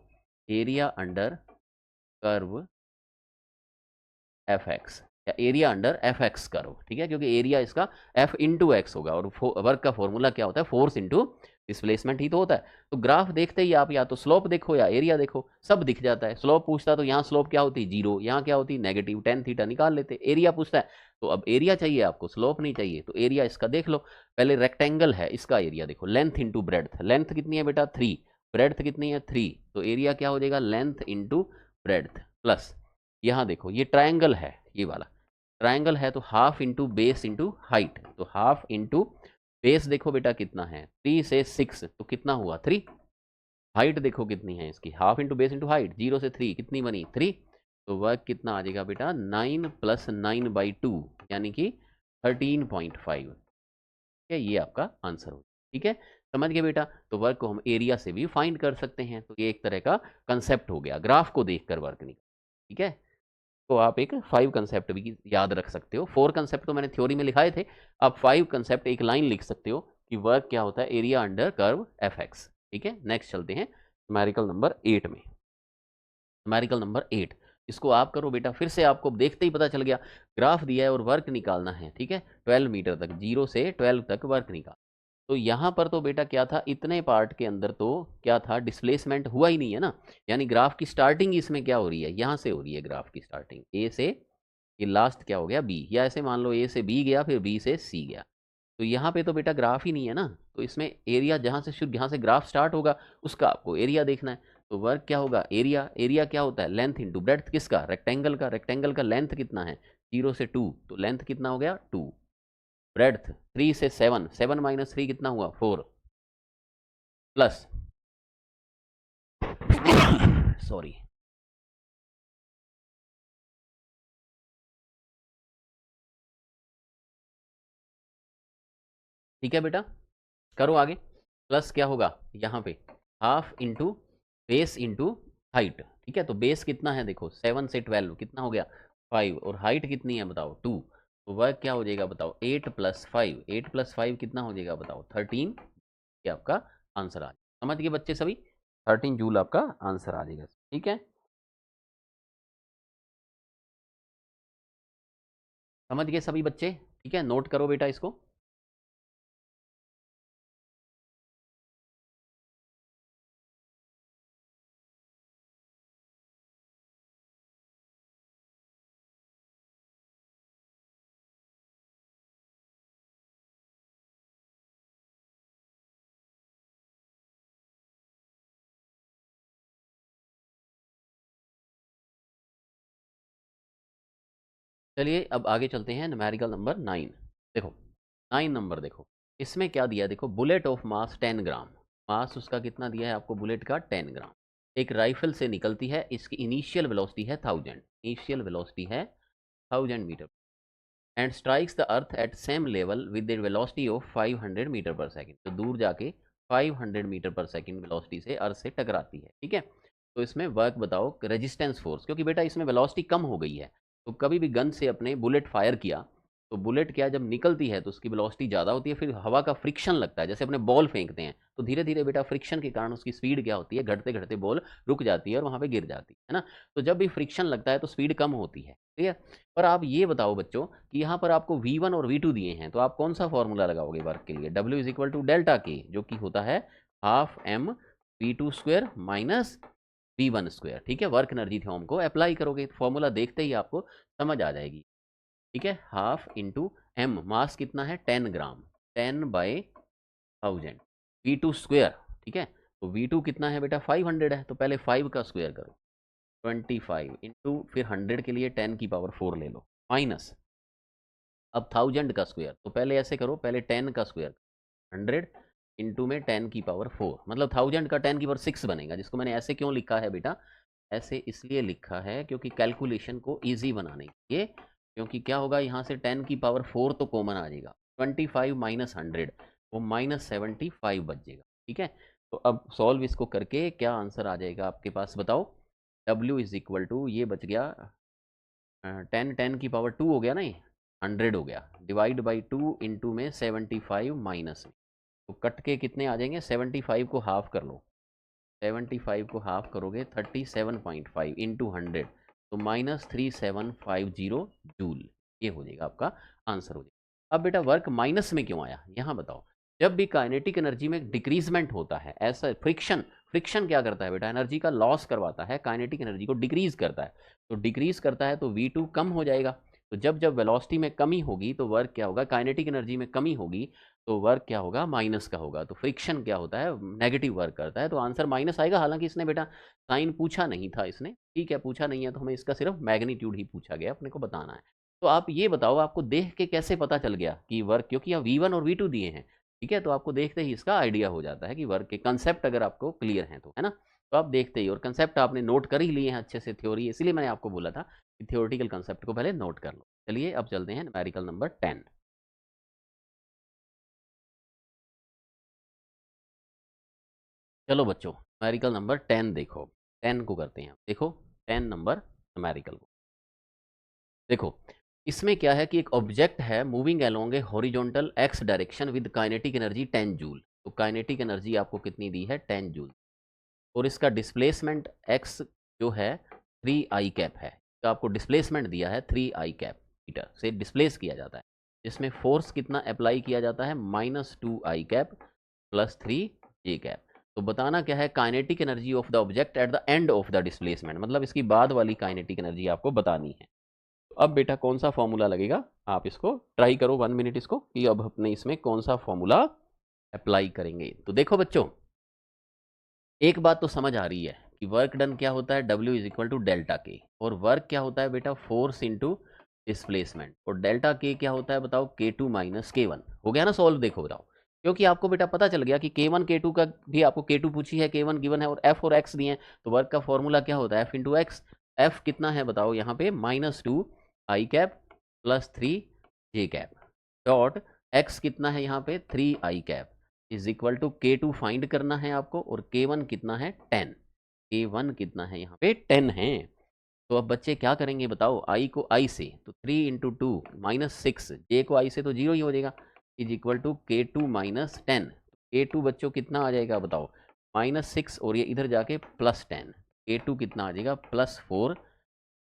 area under curve F x, या एरिया अंडर एफ एक्स करो, ठीक है, क्योंकि एरिया इसका एफ इंटू एक्स होगा और वर्क का फॉर्मूला क्या होता है, फोर्स इंटू डिस्प्लेसमेंट ही तो होता है। तो ग्राफ देखते ही आप या तो स्लोप देखो या एरिया देखो, सब दिख जाता है। स्लोप पूछता तो यहाँ स्लोप क्या होती, 0, यहाँ क्या होती नेगेटिव tan थीटा, निकाल लेते। एरिया पूछता है तो अब एरिया चाहिए आपको, स्लोप नहीं चाहिए, तो एरिया इसका देख लो। पहले रेक्टेंगल है, इसका एरिया देखो, लेंथ इंटू ब्रेड्थ, लेंथ कितनी है बेटा 3, ब्रेड्थ कितनी है 3, तो एरिया क्या हो जाएगा लेंथ इंटू ब्रेड्थ, प्लस यहाँ देखो ये ट्रायंगल है, ये वाला ट्रायंगल है तो half into base into height, तो हाफ इंटू बेस देखो बेटा कितना है 3 से 6, तो कितना हुआ 3, हाइट देखो कितनी है इसकी, half into base into height, 0 से 3 कितनी बनी 3, तो वह कितना आ जाएगा बेटा 9 + 9/2 यानी कि 13.5, ठीक है, ये आपका आंसर हो, ठीक है। समझ गए बेटा, तो वर्क को हम एरिया से भी फाइंड कर सकते हैं, तो ये एक तरह का कंसेप्ट हो गया, ग्राफ को देखकर वर्क निकाल, ठीक है। तो आप एक 5 कंसेप्ट भी याद रख सकते हो, 4 कंसेप्ट तो मैंने थ्योरी में लिखाए थे, आप 5 कंसेप्ट एक लाइन लिख सकते हो कि वर्क क्या होता है, area under curve F x, ठीक है। नेक्स्ट चलते हैं न्यूमेरिकल नंबर 8 में। न्यूमेरिकल नंबर 8 इसको आप करो बेटा, फिर से आपको देखते ही पता चल गया, ग्राफ दिया है और वर्क निकालना है, ठीक है। 12 मीटर तक, 0 से 12 तक वर्क निकाल, तो यहाँ पर तो बेटा क्या था, इतने पार्ट के अंदर तो क्या था, डिस्प्लेसमेंट हुआ ही नहीं है ना, यानी ग्राफ की स्टार्टिंग इसमें क्या हो रही है, यहाँ से हो रही है ग्राफ की स्टार्टिंग, ए से, ये लास्ट क्या हो गया बी, या ऐसे मान लो ए से बी गया फिर बी से सी गया। तो यहाँ पे तो बेटा ग्राफ ही नहीं है ना, तो इसमें एरिया जहाँ से शुरू, जहाँ से ग्राफ स्टार्ट होगा उसका आपको एरिया देखना है। तो वर्क क्या होगा, एरिया, एरिया क्या होता है, लेंथ इंटू ब्रेड्थ, किसका, रेक्टेंगल का, रेक्टेंगल का लेंथ कितना है 0 से 2, तो लेंथ कितना हो गया 2, ब्रेड्थ 3 से 7, 7 माइनस 3 कितना हुआ 4, प्लस सॉरी, ठीक है बेटा, करो आगे, प्लस क्या होगा यहाँ पे half into base into height, ठीक है, तो बेस कितना है देखो 7 से 12 कितना हो गया 5, और हाइट कितनी है बताओ 2, तो वह क्या हो जाएगा बताओ 8 प्लस 5, 8 प्लस 5 कितना हो जाएगा बताओ 13, ये आपका आंसर आ जाएगा। समझ गए बच्चे सभी, 13 जूल आपका आंसर आ जाएगा, ठीक है, समझ गए सभी बच्चे, ठीक है, नोट करो बेटा इसको। चलिए अब आगे चलते हैं, न्यूमेरिकल नंबर 9, देखो 9 नंबर देखो, इसमें क्या दिया देखो, बुलेट ऑफ मास 10 ग्राम, मास उसका कितना दिया है आपको बुलेट का 10 ग्राम, एक राइफल से निकलती है, इसकी इनिशियल वेलोसिटी है 1000, इनिशियल वेलोसिटी है 1000 metre, and strikes the earth at same level with the velocity of 500 metre per second, तो दूर जाके 500 मीटर पर सेकंड वेलोसिटी से अर्थ से टकराती है, ठीक है। तो इसमें वर्क बताओ, रेजिस्टेंस फोर्स, क्योंकि बेटा इसमें वेलोसिटी कम हो गई है, तो कभी भी गन से अपने बुलेट फायर किया, तो बुलेट क्या जब निकलती है तो उसकी वेलोसिटी ज़्यादा होती है, फिर हवा का फ्रिक्शन लगता है, जैसे अपने बॉल फेंकते हैं तो धीरे धीरे बेटा फ्रिक्शन के कारण उसकी स्पीड क्या होती है, घटते घटते बॉल रुक जाती है और वहाँ पे गिर जाती है ना, तो जब भी फ्रिक्शन लगता है तो स्पीड कम होती है, ठीक है। पर आप ये बताओ बच्चों कि यहाँ पर आपको V1 और V2 दिए हैं, तो आप कौन सा फॉर्मूला लगाओगे वर्क के लिए, W is equal to delta K, जो कि होता है half M V2 square minus V1 square, ठीक है, वर्क एनर्जी थ्योरम को अप्लाई करोगे, फॉर्मूला देखते ही आपको समझ आ जाएगी, ठीक है, हाफ इंटू एम, मास कितना है 10 ग्राम, 10/1000, V2 स्क्वायर, ठीक है, तो V2 कितना है बेटा 500 है, तो पहले 5 का स्क्वायर करो, 25 इंटू फिर 100 के लिए 10 की पावर 4 ले लो, माइनस अब 1000 का स्क्वायर, तो पहले ऐसे करो, पहले 10 का स्क्वायर 100 इंटू में 10 की पावर 4, मतलब 1000 का 10 की पावर 6 बनेगा, जिसको मैंने ऐसे क्यों लिखा है बेटा, ऐसे इसलिए लिखा है क्योंकि कैलकुलेशन को ईजी बनाने के लिए, क्योंकि क्या होगा यहाँ से 10 की पावर 4 तो कॉमन आ जाएगा, 25 माइनस 100 वो -75 बच जाएगा, ठीक है। तो अब सॉल्व इसको करके क्या आंसर आ जाएगा आपके पास बताओ, W इज इक्वल टू ये बच गया 10, 10 की पावर 2 हो गया ना, ये 100 हो गया, डिवाइड बाई 2 इंटू में 75 माइनस में, तो कट के कितने आ जाएंगे, 75 को हाफ कर लो, 75 को हाफ करोगे 37.5 इंटू 100, तो -3750 जूल, ये हो जाएगा आपका आंसर हो जाएगा। अब बेटा वर्क माइनस में क्यों आया, यहाँ बताओ, जब भी काइनेटिक एनर्जी में डिक्रीजमेंट होता है, ऐसा फ्रिक्शन, फ्रिक्शन क्या करता है बेटा, एनर्जी का लॉस करवाता है, काइनेटिक एनर्जी को डिक्रीज करता है, तो डिक्रीज करता है तो V2 कम हो जाएगा, तो जब जब वेलोसिटी में कमी होगी तो वर्क क्या होगा, काइनेटिक एनर्जी में कमी होगी तो वर्क क्या होगा माइनस का होगा, तो फ्रिक्शन क्या होता है नेगेटिव वर्क करता है, तो आंसर माइनस आएगा, हालांकि इसने बेटा साइन पूछा नहीं था इसने, ठीक है, पूछा नहीं है तो हमें इसका सिर्फ मैग्नीट्यूड ही पूछा गया, अपने को बताना है। तो आप ये बताओ आपको देख के कैसे पता चल गया कि वर्क, क्योंकि यहाँ V1 और V2 दिए हैं, ठीक है, तो आपको देखते ही इसका आइडिया हो जाता है कि वर्क के कंसेप्ट अगर आपको क्लियर हैं तो, है ना, तो आप देखते ही, और कंसेप्ट आपने नोट कर ही लिए हैं अच्छे से, थ्योरी, इसीलिए मैंने आपको बोला था कि थ्योरेटिकल कंसेप्ट को पहले नोट कर लो। चलिए अब चलते हैं न्यूमेरिकल नंबर 10, चलो बच्चों न्यूमेरिकल नंबर 10 देखो, 10 को करते हैं, देखो 10 नंबर न्यूमेरिकल को देखो, इसमें क्या है कि एक ऑब्जेक्ट है moving along A horizontal x direction with kinetic energy 10 joule, तो काइनेटिक एनर्जी आपको कितनी दी है 10 जूल, और इसका डिस्प्लेसमेंट एक्स जो है 3 आई कैप है, तो आपको डिस्प्लेसमेंट दिया है 3 आई कैप मीटर से डिस्प्लेस किया जाता है, जिसमें फोर्स कितना अप्लाई किया जाता है, -2i cap plus 3j cap. तो बताना क्या है, kinetic energy of the object at the end of the displacement, मतलब इसकी बाद वाली काइनेटिक एनर्जी आपको बतानी है। तो अब बेटा कौन सा फॉर्मूला लगेगा, आप इसको ट्राई करो 1 मिनट इसको, कि अब अपने इसमें कौन सा फॉर्मूला अप्लाई करेंगे। तो देखो बच्चों, एक बात तो समझ आ रही है कि वर्क डन क्या होता है, W is equal to delta K, और वर्क क्या होता है बेटा, फोर्स इंटू डिस्प्लेसमेंट, और डेल्टा के क्या होता है बताओ, K2 माइनस K1। हो गया ना सॉल्व, देखो बताओ, क्योंकि आपको बेटा पता चल गया कि K1 K2 का भी आपको K2 पूछी है, K1 गिवन है, और F और X दिए हैं, तो वर्क का फॉर्मूला क्या होता है, F इंटू एक्स। F कितना है बताओ यहाँ पे, -2i cap plus 3j cap dot X कितना है यहाँ पे, 3i cap is equal to K2 find करना है आपको, और K1 कितना है 10, K1 कितना है यहाँ पे 10 है। तो अब बच्चे क्या करेंगे बताओ, I को I से, तो 3 इंटू टू -6, J को I से तो 0 ही हो जाएगा, is equal to K2 minus 10। K2 बच्चों कितना आ जाएगा बताओ, -6, और ये इधर जाके +10, K2 कितना आ जाएगा, +4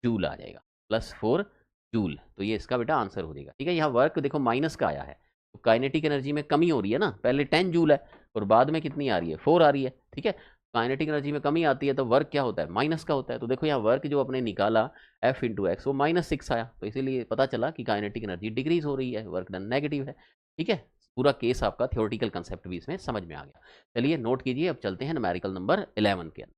जूल आ जाएगा, +4 जूल। तो ये इसका बेटा आंसर हो जाएगा। ठीक है, यहाँ वर्क देखो माइनस का आया है, तो काइनेटिक एनर्जी में कमी हो रही है ना, पहले 10 जूल है और बाद में कितनी आ रही है, 4 आ रही है। ठीक है, काइनेटिक एनर्जी में कमी आती है तो वर्क क्या होता है, माइनस का होता है। तो देखो यहाँ वर्क जो अपने निकाला F इंटू एक्स, वो -6 आया, तो इसीलिए पता चला कि काइनेटिक एनर्जी डिक्रीज हो रही है, वर्क डन नेगेटिव है। ठीक है, पूरा केस आपका थ्योरेटिकल कंसेप्ट भी इसमें समझ में आ गया। चलिए नोट कीजिए, अब चलते हैं न्यूमेरिकल नंबर 11 के अंदर।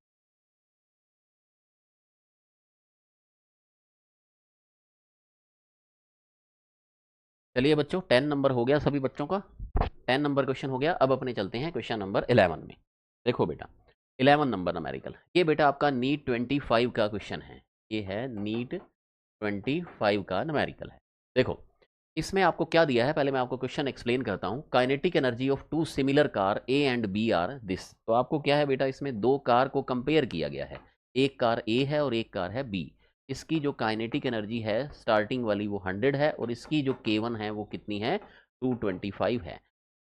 चलिए बच्चों, 10 नंबर हो गया सभी बच्चों का, 10 नंबर क्वेश्चन हो गया। अब अपने चलते हैं क्वेश्चन नंबर 11 में। देखो बेटा, 11 नंबर न्यूमेरिकल, ये बेटा आपका नीट 25 का क्वेश्चन है, ये है नीट 25 का न्यूमेरिकल है। देखो इसमें आपको क्या दिया है, पहले मैं आपको क्वेश्चन एक्सप्लेन करता हूँ। Kinetic energy of two similar car A and B are this. तो आपको क्या है बेटा, इसमें दो कार को कंपेयर किया गया है, एक कार ए है और एक कार है बी। इसकी जो काइनेटिक एनर्जी है स्टार्टिंग वाली वो 100 है, और इसकी जो K1 है वो कितनी है, 225 है।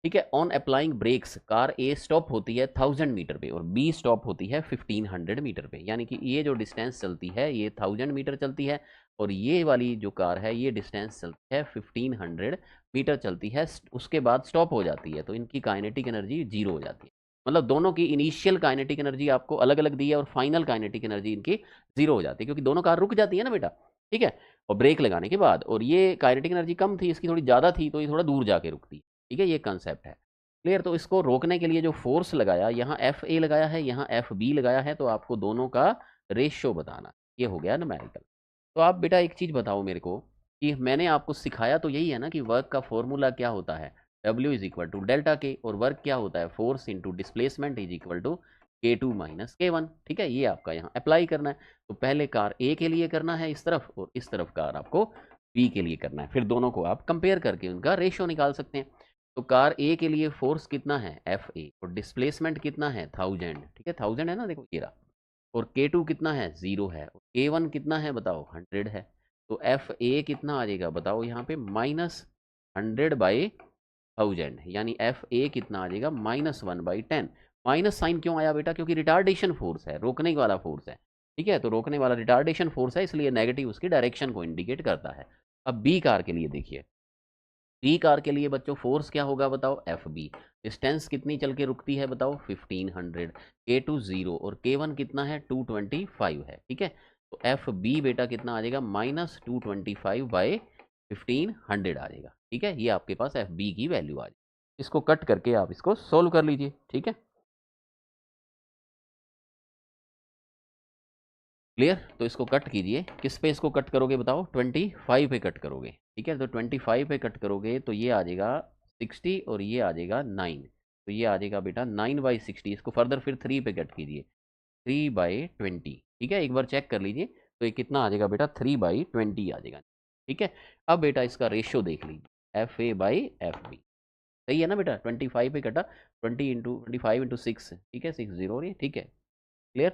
ठीक है, on applying brakes car A stop होती है 1000 मीटर पे और बी स्टॉप होती है 1500 मीटर पे, यानी कि ये जो डिस्टेंस चलती है ये 1000 मीटर चलती है, और ये वाली जो कार है ये डिस्टेंस चलती है 1500 मीटर चलती है, उसके बाद स्टॉप हो जाती है, तो इनकी काइनेटिक एनर्जी 0 हो जाती है। मतलब दोनों की इनिशियल काइनेटिक एनर्जी आपको अलग अलग दी है, और फाइनल काइनेटिक एनर्जी इनकी 0 हो जाती है, क्योंकि दोनों कार रुक जाती है ना बेटा। ठीक है, और ब्रेक लगाने के बाद, और ये काइनेटिक एनर्जी कम थी, इसकी थोड़ी ज़्यादा थी, तो ये थोड़ा दूर जाके रुकती है। ठीक है, ये कंसेप्ट है क्लियर। तो इसको रोकने के लिए जो फोर्स लगाया, यहाँ एफ ए लगाया है, यहाँ एफ बी लगाया है, तो आपको दोनों का रेशियो बताना। ये हो गया न्यूमेरिकल। तो आप बेटा एक चीज़ बताओ मेरे को, कि मैंने आपको सिखाया तो यही है ना कि वर्क का फॉर्मूला क्या होता है, W is equal to delta K, और वर्क क्या होता है, force into displacement is equal to K2 minus K1। ठीक है, ये आपका यहाँ अप्लाई करना है। तो पहले कार ए के लिए करना है इस तरफ, और इस तरफ कार आपको बी के लिए करना है, फिर दोनों को आप कंपेयर करके उनका रेशियो निकाल सकते हैं। तो कार ए के लिए फोर्स कितना है, एफ ए, और डिस्प्लेसमेंट कितना है 1000। ठीक है, 1000 है ना, देखो ये रहा, और K2 कितना है 0 है, और K1 कितना है बताओ 100 है। तो एफ ए कितना आ जाएगा बताओ यहाँ पे, -100/1000, यानी एफ ए कितना आ जाएगा, -1/10। माइनस साइन क्यों आया बेटा, क्योंकि रिटार्डेशन फोर्स है, रोकने वाला फोर्स है। ठीक है, तो रोकने वाला रिटार्डेशन फोर्स है, इसलिए नेगेटिव उसकी डायरेक्शन को इंडिकेट करता है। अब बी कार के लिए देखिए, बी कार के लिए बच्चों फोर्स क्या होगा बताओ, एफ बी। डिस्टेंस कितनी चल के रुकती है बताओ, 1500। K2 0 और K1 कितना है, 225 है। ठीक है, तो एफ बी बेटा कितना आ जाएगा, -225/1500 आ जाएगा। ठीक है, ये आपके पास एफ बी की वैल्यू आ जाएगी। इसको कट करके आप इसको सोल्व कर लीजिए। ठीक है, क्लियर। तो इसको कट कीजिए, किस पे इसको कट करोगे बताओ, 25 पे कट करोगे। ठीक है, तो 25 पे कट करोगे तो ये आ जाएगा 60, और ये आ जाएगा 9, तो ये आ जाएगा बेटा 9/60। इसको फर्दर फिर 3 पे कट कीजिए, 3/20। ठीक है, एक बार चेक कर लीजिए, तो ये कितना आ जाएगा बेटा, 3/20 आ जाएगा। ठीक है, अब बेटा इसका रेशियो देख लीजिए, F A by F B. सही है ना बेटा, 25 पे कटा, 20 × 25 × 6, ठीक है, 60 हो रही है। ठीक है, क्लियर।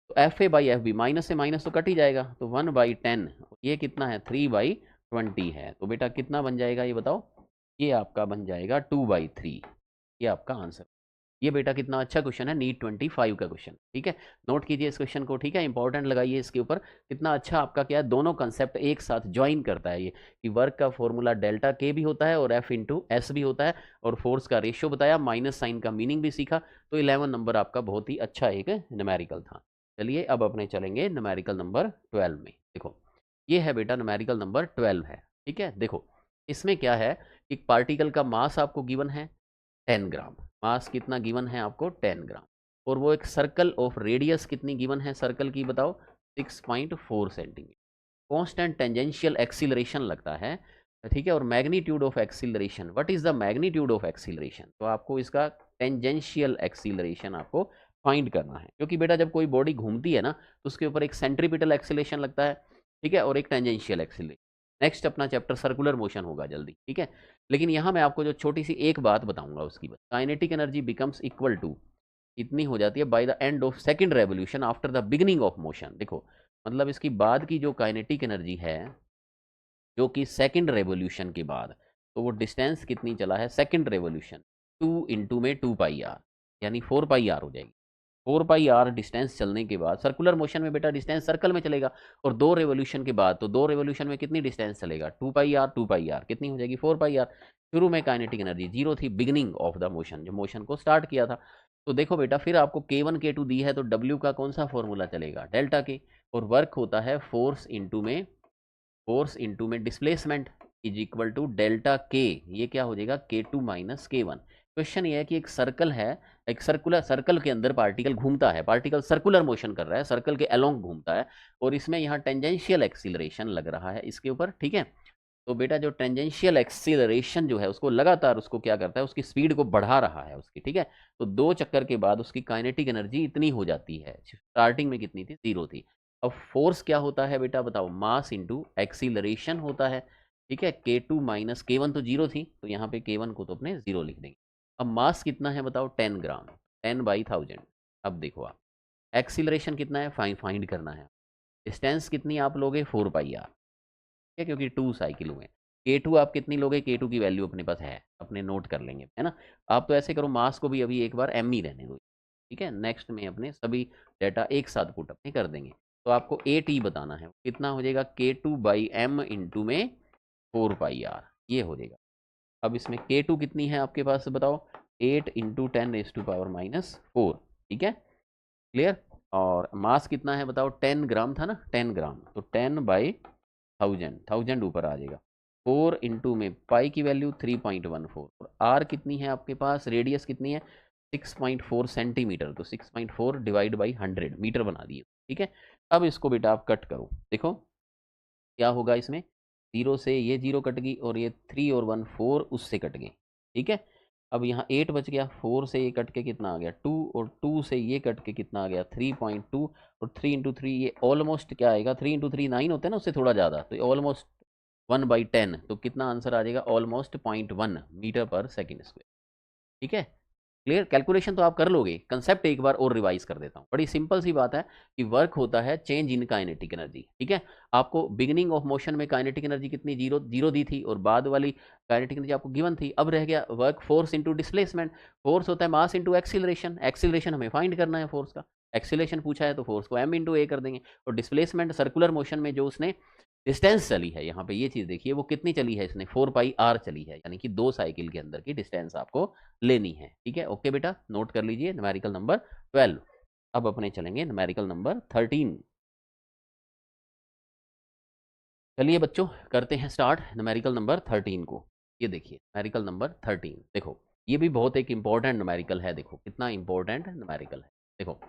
तो F A by F B, minus से माइनस तो कट ही जाएगा, तो 1/10, ये कितना है, 3/20 है। तो बेटा कितना बन जाएगा ये बताओ, ये आपका बन जाएगा 2/3। ये आपका आंसर, ये बेटा कितना अच्छा क्वेश्चन है, नीट 25 का क्वेश्चन, ठीक है। नोट कीजिए इस क्वेश्चन को, ठीक है, इंपॉर्टेंट लगाइए इसके ऊपर। कितना अच्छा आपका क्या है, दोनों कंसेप्ट एक साथ ज्वाइन करता है ये, कि वर्क का फॉर्मूला डेल्टा के भी होता है और एफ इंटू एस भी होता है, और फोर्स का रेशियो बताया, माइनस साइन का मीनिंग भी सीखा। तो 11 नंबर आपका बहुत ही अच्छा एक न्यूमेरिकल था। चलिए अब अपने चलेंगे न्यूमेरिकल नंबर 12 में। देखो ये है बेटा न्यूमेरिकल नंबर 12 है, ठीक है। देखो इसमें क्या है, एक पार्टिकल का मास आपको गिवन है 10 ग्राम, मास कितना गिवन है आपको 10 ग्राम, और वो एक सर्कल ऑफ रेडियस कितनी गिवन है सर्कल की बताओ 6.4 सेंटीमीटर। कांस्टेंट टेंजेंशियल एक्सीलरेशन लगता है, ठीक है, और magnitude of acceleration, what is the magnitude of acceleration, तो आपको इसका टेंजेंशियल एक्सीलरेशन आपको फाइंड करना है, क्योंकि बेटा जब कोई बॉडी घूमती है ना तो उसके ऊपर एक सेंट्रीपिटल एक्सीलरेशन लगता है, ठीक है, और एक टेंजेंशियल एक्सीलरेशन। नेक्स्ट अपना चैप्टर सर्कुलर मोशन होगा जल्दी, ठीक है। लेकिन यहाँ मैं आपको जो छोटी सी एक बात बताऊंगा उसकी बात, kinetic energy becomes equal to इतनी हो जाती है by the end of second revolution after the beginning of motion. देखो मतलब इसकी बाद की जो काइनेटिक एनर्जी है, जो कि सेकंड रेवोल्यूशन के बाद, तो वो डिस्टेंस कितनी चला है सेकंड रेवोल्यूशन, 2 इंटू में 2 पाई आर, यानी 4 पाई आर हो जाएगी। 4 पाई आर डिस्टेंस चलने के बाद सर्कुलर मोशन में बेटा डिस्टेंस सर्कल में चलेगा, और 2 रेवोल्यूशन के बाद तो 2 रेवोल्यूशन में कितनी डिस्टेंस चलेगा 2 पाई आर, 2 पाई आर कितनी हो जाएगी 4 पाई आर। शुरू में काइनेटिक एनर्जी जीरो थी, बिगिनिंग ऑफ द मोशन, जो मोशन को स्टार्ट किया था। तो देखो बेटा फिर आपको K1 K2 दी है, तो W का कौन सा फॉर्मूला चलेगा डेल्टा के, और वर्क होता है फोर्स इंटू में displacement is equal to delta K, ये क्या हो जाएगा K2 माइनस K1। क्वेश्चन ये है कि एक सर्कल है, एक सर्कुलर सर्कल के अंदर पार्टिकल घूमता है, पार्टिकल सर्कुलर मोशन कर रहा है, सर्कल के अलोंग घूमता है, और इसमें यहाँ टेंजेंशियल एक्सीलरेशन लग रहा है इसके ऊपर, ठीक है। तो बेटा जो टेंजेंशियल एक्सीलरेशन जो है उसको लगातार उसको क्या करता है, उसकी स्पीड को बढ़ा रहा है उसकी, ठीक है। तो 2 चक्कर के बाद उसकी काइनेटिक एनर्जी इतनी हो जाती है, स्टार्टिंग में कितनी थी 0 थी। अब फोर्स क्या होता है बेटा बताओ, मास इंटू एक्सीलरेशन होता है, ठीक है। K2 माइनस K1 तो 0 थी, तो यहाँ पे K1 को तो अपने 0 लिख देंगे। अब मास कितना है बताओ 10 ग्राम, 10/1000। अब देखो आप एक्सीलरेशन कितना है फाइंड करना है, डिस्टेंस कितनी आप लोगे 4 पाई आर, है, क्योंकि 2 साइकिल हुए। K2 आप कितनी लोगे, K2 की वैल्यू अपने पास है, अपने नोट कर लेंगे, है ना। आप तो ऐसे करो मास को भी अभी एक बार m ही रहने दो, ठीक है। नेक्स्ट में अपने सभी डाटा एक साथ पुट अपने कर देंगे। तो आपको AT बताना है, कितना हो जाएगा K2/m इंटू में 4 पाई आर, ये हो जाएगा। अब इसमें K2 कितनी है आपके पास बताओ, 8 इंटू 10⁻⁻⁴, ठीक है, क्लियर। और मास कितना है बताओ 10 ग्राम था ना, 10 ग्राम, तो 10/1000, 1000 ऊपर आ जाएगा। 4 इंटू में पाई की वैल्यू 3.14, और आर कितनी है आपके पास, रेडियस कितनी है 6.4 सेंटीमीटर, तो 6.4 डिवाइड बाई 100 मीटर बना दिए, ठीक है। अब इसको बेटा आप कट करो, देखो क्या होगा इसमें, 0 से ये 0 कट गई, और ये 3 और 1 4 उससे कट गए, ठीक है। अब यहाँ 8 बच गया, 4 से ये कट के कितना आ गया 2, और 2 से ये कट के कितना आ गया 3.2, और 3 इंटू 3 ये ऑलमोस्ट क्या आएगा, 3 इंटू 3 9 होते हैं ना, उससे थोड़ा ज़्यादा, तो ऑलमोस्ट 1/10, तो कितना आंसर आ जाएगा ऑलमोस्ट 0.1 मीटर पर सेकेंड स्क्वायर, ठीक है। क्लियर, कैलकुलेशन तो आप कर लोगे, कंसेप्ट एक बार और रिवाइज कर देता हूँ। बड़ी सिंपल सी बात है कि वर्क होता है चेंज इन काइनेटिक एनर्जी, ठीक है। आपको बिगिनिंग ऑफ मोशन में काइनेटिक एनर्जी कितनी 0 दी थी, और बाद वाली काइनेटिक एनर्जी आपको गिवन थी। अब रह गया work force into displacement, force होता है मास इंटू एक्सीलरेशन, एक्सीलरेशन हमें फाइंड करना है फोर्स का, एक्सीलरेशन पूछा है तो फोर्स को m इंटू ए कर देंगे, और डिस्प्लेसमेंट सर्कुलर मोशन में जो उसने डिस्टेंस चली है, यहाँ पे ये चीज़ देखिए वो कितनी चली है, इसने 4 पाई आर चली है, यानी कि 2 साइकिल के अंदर की डिस्टेंस आपको लेनी है, ठीक है। ओके बेटा नोट कर लीजिए न्यूमेरिकल नंबर 12। अब अपने चलेंगे न्यूमेरिकल नंबर 13। चलिए बच्चों करते हैं स्टार्ट न्यूमेरिकल नंबर 13 को। ये देखिए न्यूमेरिकल नंबर 13, देखो ये भी बहुत एक इंपॉर्टेंट न्यूमेरिकल है, देखो कितना इंपॉर्टेंट न्यूमेरिकल है। देखो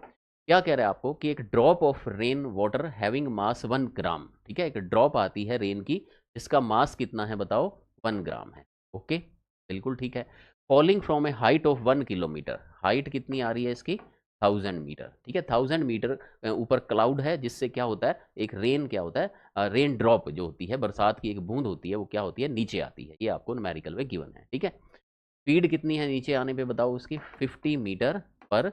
क्या कह रहा है आपको कि एक drop of rain water having mass 1 ग्राम, ठीक है, एक ड्रॉप आती है रेन की जिसका मास कितना है बताओ 1 ग्राम है, ओके बिल्कुल ठीक है। Falling from A height of 1 kilometre, height कितनी आ रही है इसकी 1000 मीटर, ठीक है, 1000 मीटर ऊपर क्लाउड है, जिससे क्या होता है एक रेन क्या होता है, रेन ड्रॉप जो होती है, बरसात की एक बूंद होती है, वो क्या होती है नीचे आती है, ये आपको न्यूमेरिकल में गिवन है, ठीक है। स्पीड कितनी है नीचे आने पे बताओ उसकी 50 मीटर पर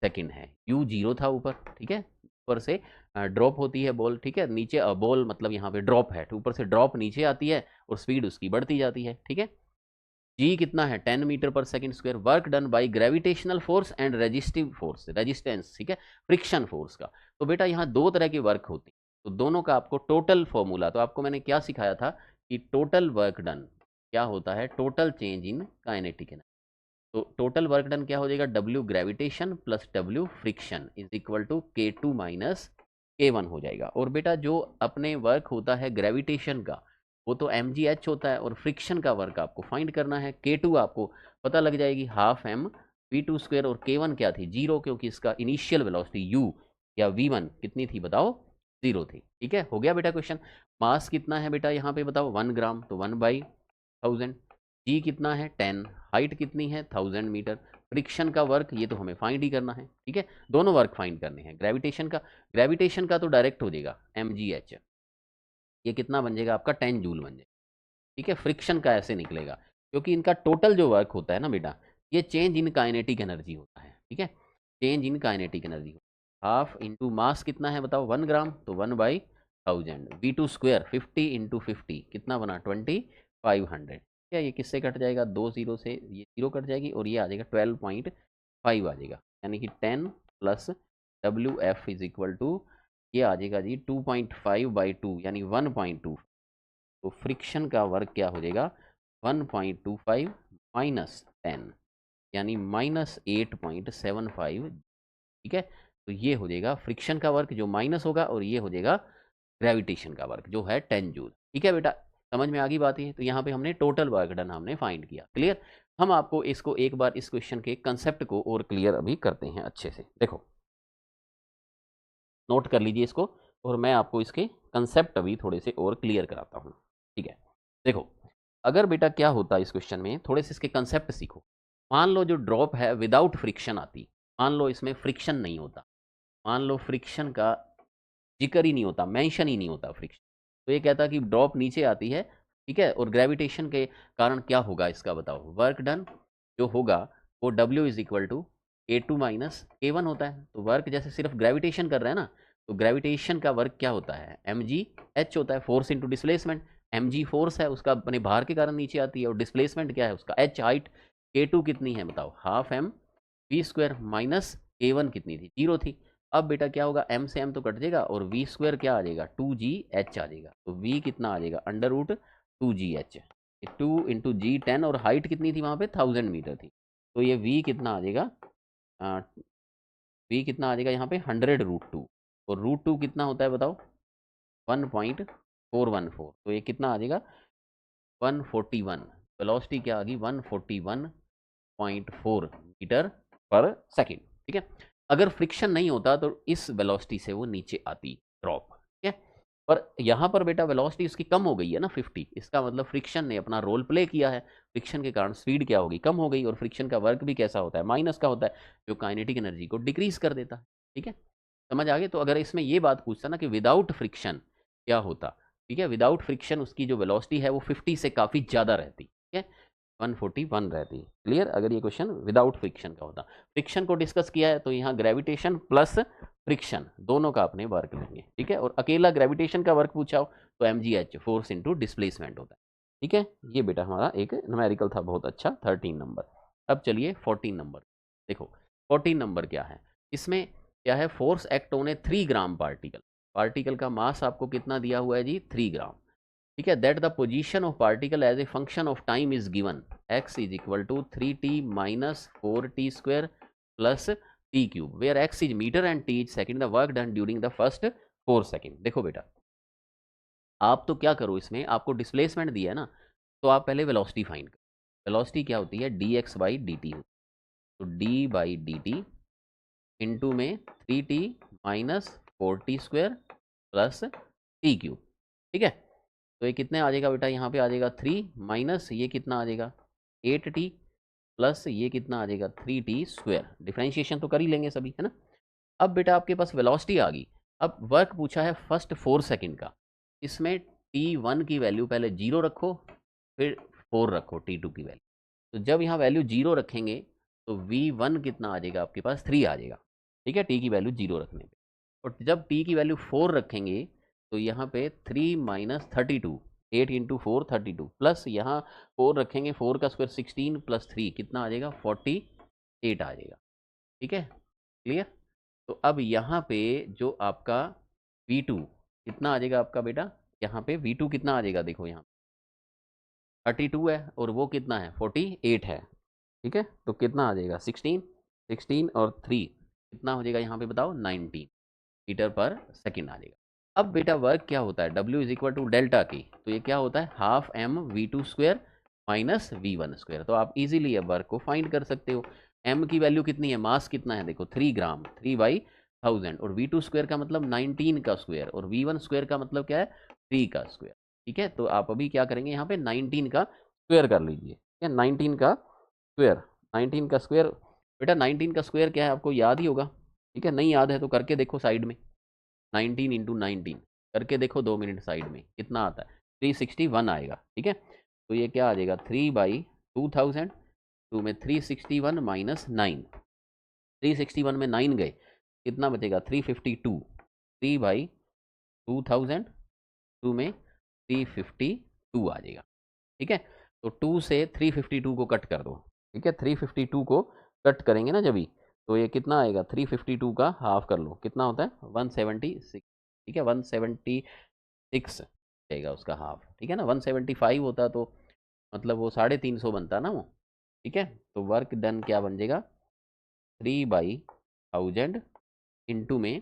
सेकंड है, यू 0 था ऊपर, ठीक है, ऊपर से ड्रॉप होती है बॉल, ठीक है, नीचे बॉल मतलब यहाँ पे ड्रॉप है, तो ऊपर से ड्रॉप नीचे आती है और स्पीड उसकी बढ़ती जाती है, ठीक है। जी कितना है 10 metre per second square, work done by gravitational force and resistive force, resistance, ठीक है, फ्रिक्शन फोर्स का। तो बेटा यहाँ दो तरह के वर्क होते हैं, तो दोनों का आपको टोटल फॉर्मूला, तो आपको मैंने क्या सिखाया था कि टोटल वर्क डन क्या होता है, total change in kinetic energy. तो टोटल वर्क डन क्या हो जाएगा, W gravitation plus W friction is equal to K2 minus K1 हो जाएगा। और बेटा जो अपने वर्क होता है ग्रेविटेशन का वो तो mgh होता है, और फ्रिक्शन का वर्क आपको फाइंड करना है, K2 आपको पता लग जाएगी हाफ एम V2 स्क्वायर, और K1 क्या थी, जीरो, क्योंकि इसका इनिशियल वेलोसिटी u या V1 कितनी थी बताओ, जीरो थी। ठीक है, हो गया बेटा क्वेश्चन। मास कितना है बेटा यहाँ पे बताओ, 1 ग्राम, तो 1/1000। जी कितना है 10, हाइट कितनी है 1000 मीटर, फ्रिक्शन का वर्क ये तो हमें फाइंड ही करना है। ठीक है, दोनों वर्क फाइंड करने हैं, ग्रेविटेशन का तो डायरेक्ट हो जाएगा mgh, ये कितना बन जाएगा आपका 10 जूल बन जाएगा। ठीक है, फ्रिक्शन का ऐसे निकलेगा, क्योंकि इनका टोटल जो वर्क होता है ना बेटा, ये चेंज इन काइनेटिक एनर्जी होता है। ठीक है, change in kinetic energy, half into mass कितना है बताओ 1 ग्राम, तो 1/1000, V2 स्क्वायर 50 इंटू 50 कितना बना 2500। क्या ये किससे कट जाएगा, 2 जीरो से ये जीरो कट जाएगी, और ये आ जाएगा 12.5 आ जाएगा, यानी कि 10 plus WF is equal to ये आ जाएगा जी 2.5/2 यानी 1.2। तो फ्रिक्शन का वर्क क्या हो जाएगा 1.25 माइनस 10 यानी -8.75। ठीक है, तो ये हो जाएगा फ्रिक्शन का वर्क जो माइनस होगा, और ये हो जाएगा ग्रेविटेशन का वर्क जो है 10 जूल। ठीक है बेटा, समझ में आ गई बात है। तो यहाँ पे हमने टोटल वर्क डन हमने फाइंड किया, क्लियर। हम आपको इसको एक बार इस क्वेश्चन के कंसेप्ट को और क्लियर अभी करते हैं अच्छे से। देखो नोट कर लीजिए इसको, और मैं आपको इसके कंसेप्ट अभी थोड़े से और क्लियर कराता हूँ। ठीक है, देखो अगर बेटा क्या होता है इस क्वेश्चन में, थोड़े से इसके कंसेप्ट सीखो। मान लो जो ड्रॉप है विदाउट फ्रिक्शन आती, मान लो इसमें फ्रिक्शन नहीं होता, मान लो फ्रिक्शन का जिक्र ही नहीं होता, मेंशन ही नहीं होता फ्रिक्शन, तो ये कहता कि ड्रॉप नीचे आती है। ठीक है, और ग्रेविटेशन के कारण क्या होगा इसका बताओ, वर्क डन जो होगा वो W is equal to K2 minus K1 होता है। तो वर्क जैसे सिर्फ ग्रेविटेशन कर रहे हैं ना, तो ग्रेविटेशन का वर्क क्या होता है mgh होता है, force into displacement. mg force है उसका अपने भार के कारण नीचे आती है, और डिस्प्लेसमेंट क्या है उसका h हाइट, K2 कितनी है बताओ half M V square minus K1 कितनी थी, जीरो थी। अब बेटा क्या होगा, m से m तो कट जाएगा, और V स्क्वायर क्या आ जाएगा 2gh आ जाएगा, तो V कितना आ जाएगा अंडर रूट 2gh, 2 × g 10, और हाइट कितनी थी वहाँ पे 1000 मीटर थी, तो ये V कितना आ जाएगा, V कितना आ जाएगा यहाँ पे 100√2, और √2 कितना होता है बताओ 1.414, तो ये कितना आ जाएगा 141, वेलोसिटी क्या आ गई 141.4 मीटर पर सेकेंड। ठीक है, अगर फ्रिक्शन नहीं होता तो इस वेलोसिटी से वो नीचे आती ड्रॉप। ठीक है, पर यहाँ पर बेटा वेलोसिटी उसकी कम हो गई है ना 50, इसका मतलब फ्रिक्शन ने अपना रोल प्ले किया है, फ्रिक्शन के कारण स्पीड क्या होगी कम हो गई, और फ्रिक्शन का वर्क भी कैसा होता है माइनस का होता है, जो काइनेटिक एनर्जी को डिक्रीज कर देता है। ठीक है, समझ आ गए। तो अगर इसमें ये बात पूछता ना कि विदाउट फ्रिक्शन क्या होता, ठीक है, विदाउट फ्रिक्शन उसकी जो वेलोसिटी है वो 50 से काफ़ी ज़्यादा रहती। ठीक है, 141 रहती। क्लियर, अगर ये क्वेश्चन विदाउट फ्रिक्शन का होता। फ्रिक्शन को डिस्कस किया है तो यहाँ ग्रेविटेशन प्लस फ्रिक्शन दोनों का अपने वर्क लेंगे। ठीक है, और अकेला ग्रेविटेशन का वर्क पूछा हो तो mgh फोर्स इंटू डिस्प्लेसमेंट होता है। ठीक है, ये बेटा हमारा एक न्यूमेरिकल था बहुत अच्छा 13 नंबर। अब चलिए 14 नंबर देखो। 14 नंबर क्या है, इसमें क्या है, force act on A 3 gram particle, particle का मास आपको कितना दिया हुआ है जी 3 ग्राम। ठीक है, that the position of particle as a function of time is given, x is equal to 3t minus 4t square plus T cube, where x is metre and t is second, the work done during the first 4 second. देखो बेटा आप तो क्या करो, इसमें आपको displacement दिया है ना, तो आप पहले वेलोसिटी फाइंड करो। वेलोसिटी क्या होती है dx/dt, तो d/dt इंटू में 3t minus 4t square plus T cube. ठीक है, तो ये कितने आ जाएगा बेटा, यहाँ पे आ जाएगा 3 माइनस ये कितना आ जाएगा 8t प्लस ये कितना आ जाएगा 3t स्क्वायर, डिफ्रेंशिएशन तो कर ही लेंगे सभी, है ना। अब बेटा आपके पास वेलोसिटी आ गई, अब वर्क पूछा है फर्स्ट 4 सेकंड का, इसमें t1 की वैल्यू पहले 0 रखो, फिर 4 रखो t2 की वैल्यू, तो जब यहाँ वैल्यू 0 रखेंगे तो v1 कितना आ जाएगा आपके पास 3 आ जाएगा। ठीक है, t की वैल्यू 0 रखने पे, और जब t की वैल्यू 4 रखेंगे तो यहाँ पे 3 माइनस 32 8 इंटू 4 32 प्लस यहाँ 4 रखेंगे, 4 का स्क्वायर 16 प्लस 3 कितना आ जाएगा 48 आ जाएगा। ठीक है, क्लियर। तो अब यहाँ पे जो आपका V2 कितना आ जाएगा आपका बेटा, यहाँ पे V2 कितना आ जाएगा, देखो यहाँ 32 है और वो कितना है 48 है। ठीक है, तो कितना आ जाएगा 16 और 3 कितना हो जाएगा यहाँ पे बताओ 19 मीटर पर सेकेंड आ जाएगा। अब बेटा वर्क क्या होता है, W is equal to delta K, तो ये क्या होता है half M V2 square minus V1 square. तो आप इजीली अब वर्क को फाइंड कर सकते हो। m की वैल्यू कितनी है, मास कितना है, देखो 3 ग्राम, 3/1000 और V2 स्क्वायर का मतलब 19 का स्क्वायर और V1 स्क्वायर का मतलब क्या है 3 का स्क्वायर। ठीक है, तो आप अभी क्या करेंगे यहाँ पे 19 का स्क्वायर कर लीजिए। ठीक है, 19 का स्क्वायर, 19 का स्क्वायर बेटा 19 का स्क्वायर क्या है आपको याद ही होगा। ठीक है, नहीं याद है तो करके देखो साइड में, 19 इंटू 19 करके देखो 2 मिनट साइड में कितना आता है 361 आएगा। ठीक है, तो ये क्या आ जाएगा 3/2000, 2 में 361 माइनस 9, 361 में 9 गए कितना बचेगा 352, 3/2000, 2 में 352 आ जाएगा। ठीक है, तो 2 से 352 को कट कर दो। ठीक है, 352 को कट करेंगे ना जब तो ये कितना आएगा 352 का हाफ कर लो कितना होता है 176। ठीक है, 176 आएगा उसका हाफ। ठीक है ना, 175 होता तो मतलब वो 350 बनता ना वो। ठीक है, तो वर्क डन क्या बन जाएगा 3/1000 इंटू में,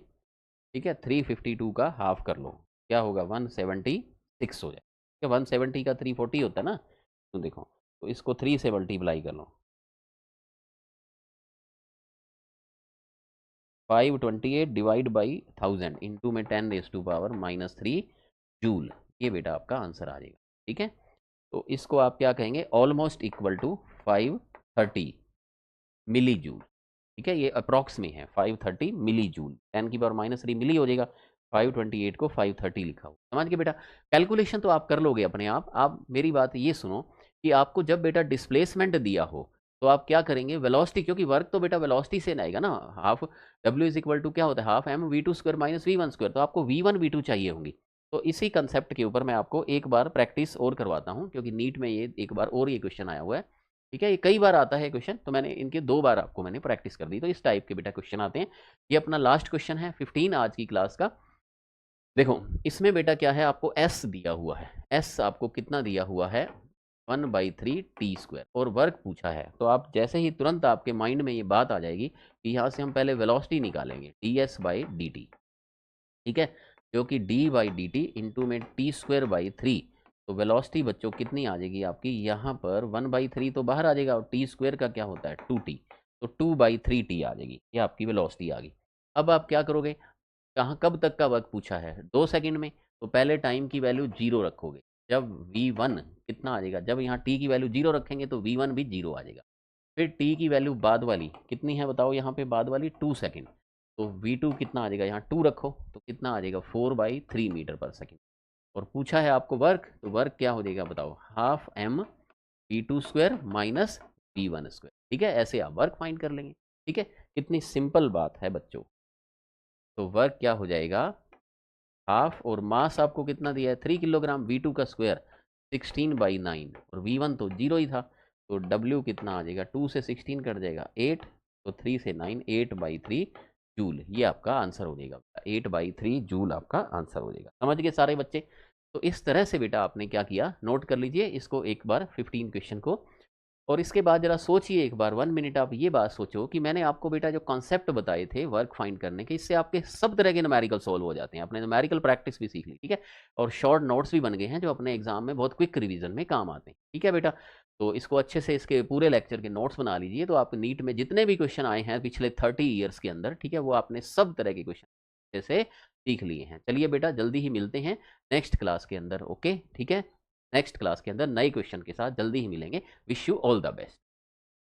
ठीक है 352 का हाफ कर लो क्या होगा 176 हो जाए। ठीक है, 170 का 340 होता है ना, तो देखो तो इसको 3 से मल्टीप्लाई कर लो, 528 डिवाइड बाई 1000 इंटू में 10⁻³ जूल, ये बेटा आपका आंसर आ जाएगा। ठीक है, तो इसको आप क्या कहेंगे almost equal to 530 milli joule. ठीक है, ये अप्रॉक्स में है 530 मिली जूल, 10⁻³ मिली हो जाएगा, 528 को 530 लिखा हो। समझ गए बेटा, कैलकुलेशन तो आप कर लोगे अपने आप मेरी बात ये सुनो कि आपको जब बेटा डिस्प्लेसमेंट दिया हो तो आप क्या करेंगे वेलोसिटी, क्योंकि वर्क तो बेटा वेलोसिटी से आएगा ना, half W is equal to क्या होता है half M V2 square minus V1 square, तो आपको V1 V2 चाहिए होंगी। तो इसी कंसेप्ट के ऊपर मैं आपको एक बार प्रैक्टिस और करवाता हूँ, क्योंकि नीट में ये एक बार और ये क्वेश्चन आया हुआ है। ठीक है, ये कई बार आता है क्वेश्चन, तो मैंने इनके 2 बार आपको मैंने प्रैक्टिस कर दी, तो इस टाइप के बेटा क्वेश्चन आते हैं। ये अपना लास्ट क्वेश्चन है 15 आज की क्लास का। देखो इसमें बेटा क्या है आपको S दिया हुआ है, S आपको कितना दिया हुआ है 1/3 टी स्क्वायर और वर्क पूछा है। तो आप जैसे ही तुरंत आपके माइंड में ये बात आ जाएगी कि यहाँ से हम पहले वेलोसिटी निकालेंगे ds/dt। ठीक है, जो कि d/dt इंटू में t²/3, तो वेलोसिटी बच्चों कितनी आ जाएगी आपकी यहाँ पर 1/3 तो बाहर आ जाएगा और टी स्क्वायर का क्या होता है 2t, तो 2/3t आ जाएगी, ये आपकी वेलोसिटी आ गई। अब आप क्या करोगे, कहाँ कब तक का वर्क पूछा है 2 सेकंड में, तो पहले टाइम की वैल्यू 0 रखोगे। जब v1 कितना आ जाएगा, जब यहाँ t की वैल्यू 0 रखेंगे तो v1 भी 0 आ जाएगा। फिर t की वैल्यू बाद वाली कितनी है बताओ, यहाँ पे बाद वाली 2 सेकंड, तो v2 कितना आ जाएगा, यहाँ 2 रखो तो कितना आ जाएगा 4/3 मीटर पर सेकंड। और पूछा है आपको वर्क, तो वर्क क्या हो जाएगा बताओ half m V2 square minus V1 square. ठीक है, ऐसे आप वर्क फाइंड कर लेंगे। ठीक है, कितनी सिंपल बात है बच्चों। तो वर्क क्या हो जाएगा हाफ, और मास आपको कितना दिया है 3 किलोग्राम, V2 का स्क्वायर 16/9 और V1 तो 0 ही था, तो W कितना आ जाएगा 2 से 16 कट जाएगा 8, तो 3 से 9 8/3 जूल, ये आपका आंसर हो जाएगा। 8/3 जूल आपका आंसर हो जाएगा। समझ गए सारे बच्चे। तो इस तरह से बेटा आपने क्या किया, नोट कर लीजिए इसको एक बार 15 क्वेश्चन को, और इसके बाद जरा सोचिए एक बार 1 मिनट आप ये बात सोचो कि मैंने आपको बेटा जो कॉन्सेप्ट बताए थे वर्क फाइंड करने के, इससे आपके सब तरह के न्यूमेरिकल सॉल्व हो जाते हैं। आपने न्यूमेरिकल प्रैक्टिस भी सीख ली, ठीक है, और शॉर्ट नोट्स भी बन गए हैं जो अपने एग्जाम में बहुत क्विक रिवीजन में काम आते हैं। ठीक है बेटा, तो इसको अच्छे से इसके पूरे लेक्चर के नोट्स बना लीजिए, तो आप नीट में जितने भी क्वेश्चन आए हैं पिछले 30 ईयर्स के अंदर, ठीक है, वो आपने सब तरह के क्वेश्चन अच्छे से सीख लिए हैं। चलिए बेटा जल्दी ही मिलते हैं नेक्स्ट क्लास के अंदर। ओके ठीक है, नेक्स्ट क्लास के अंदर नए क्वेश्चन के साथ जल्दी ही मिलेंगे। Wish you all the best.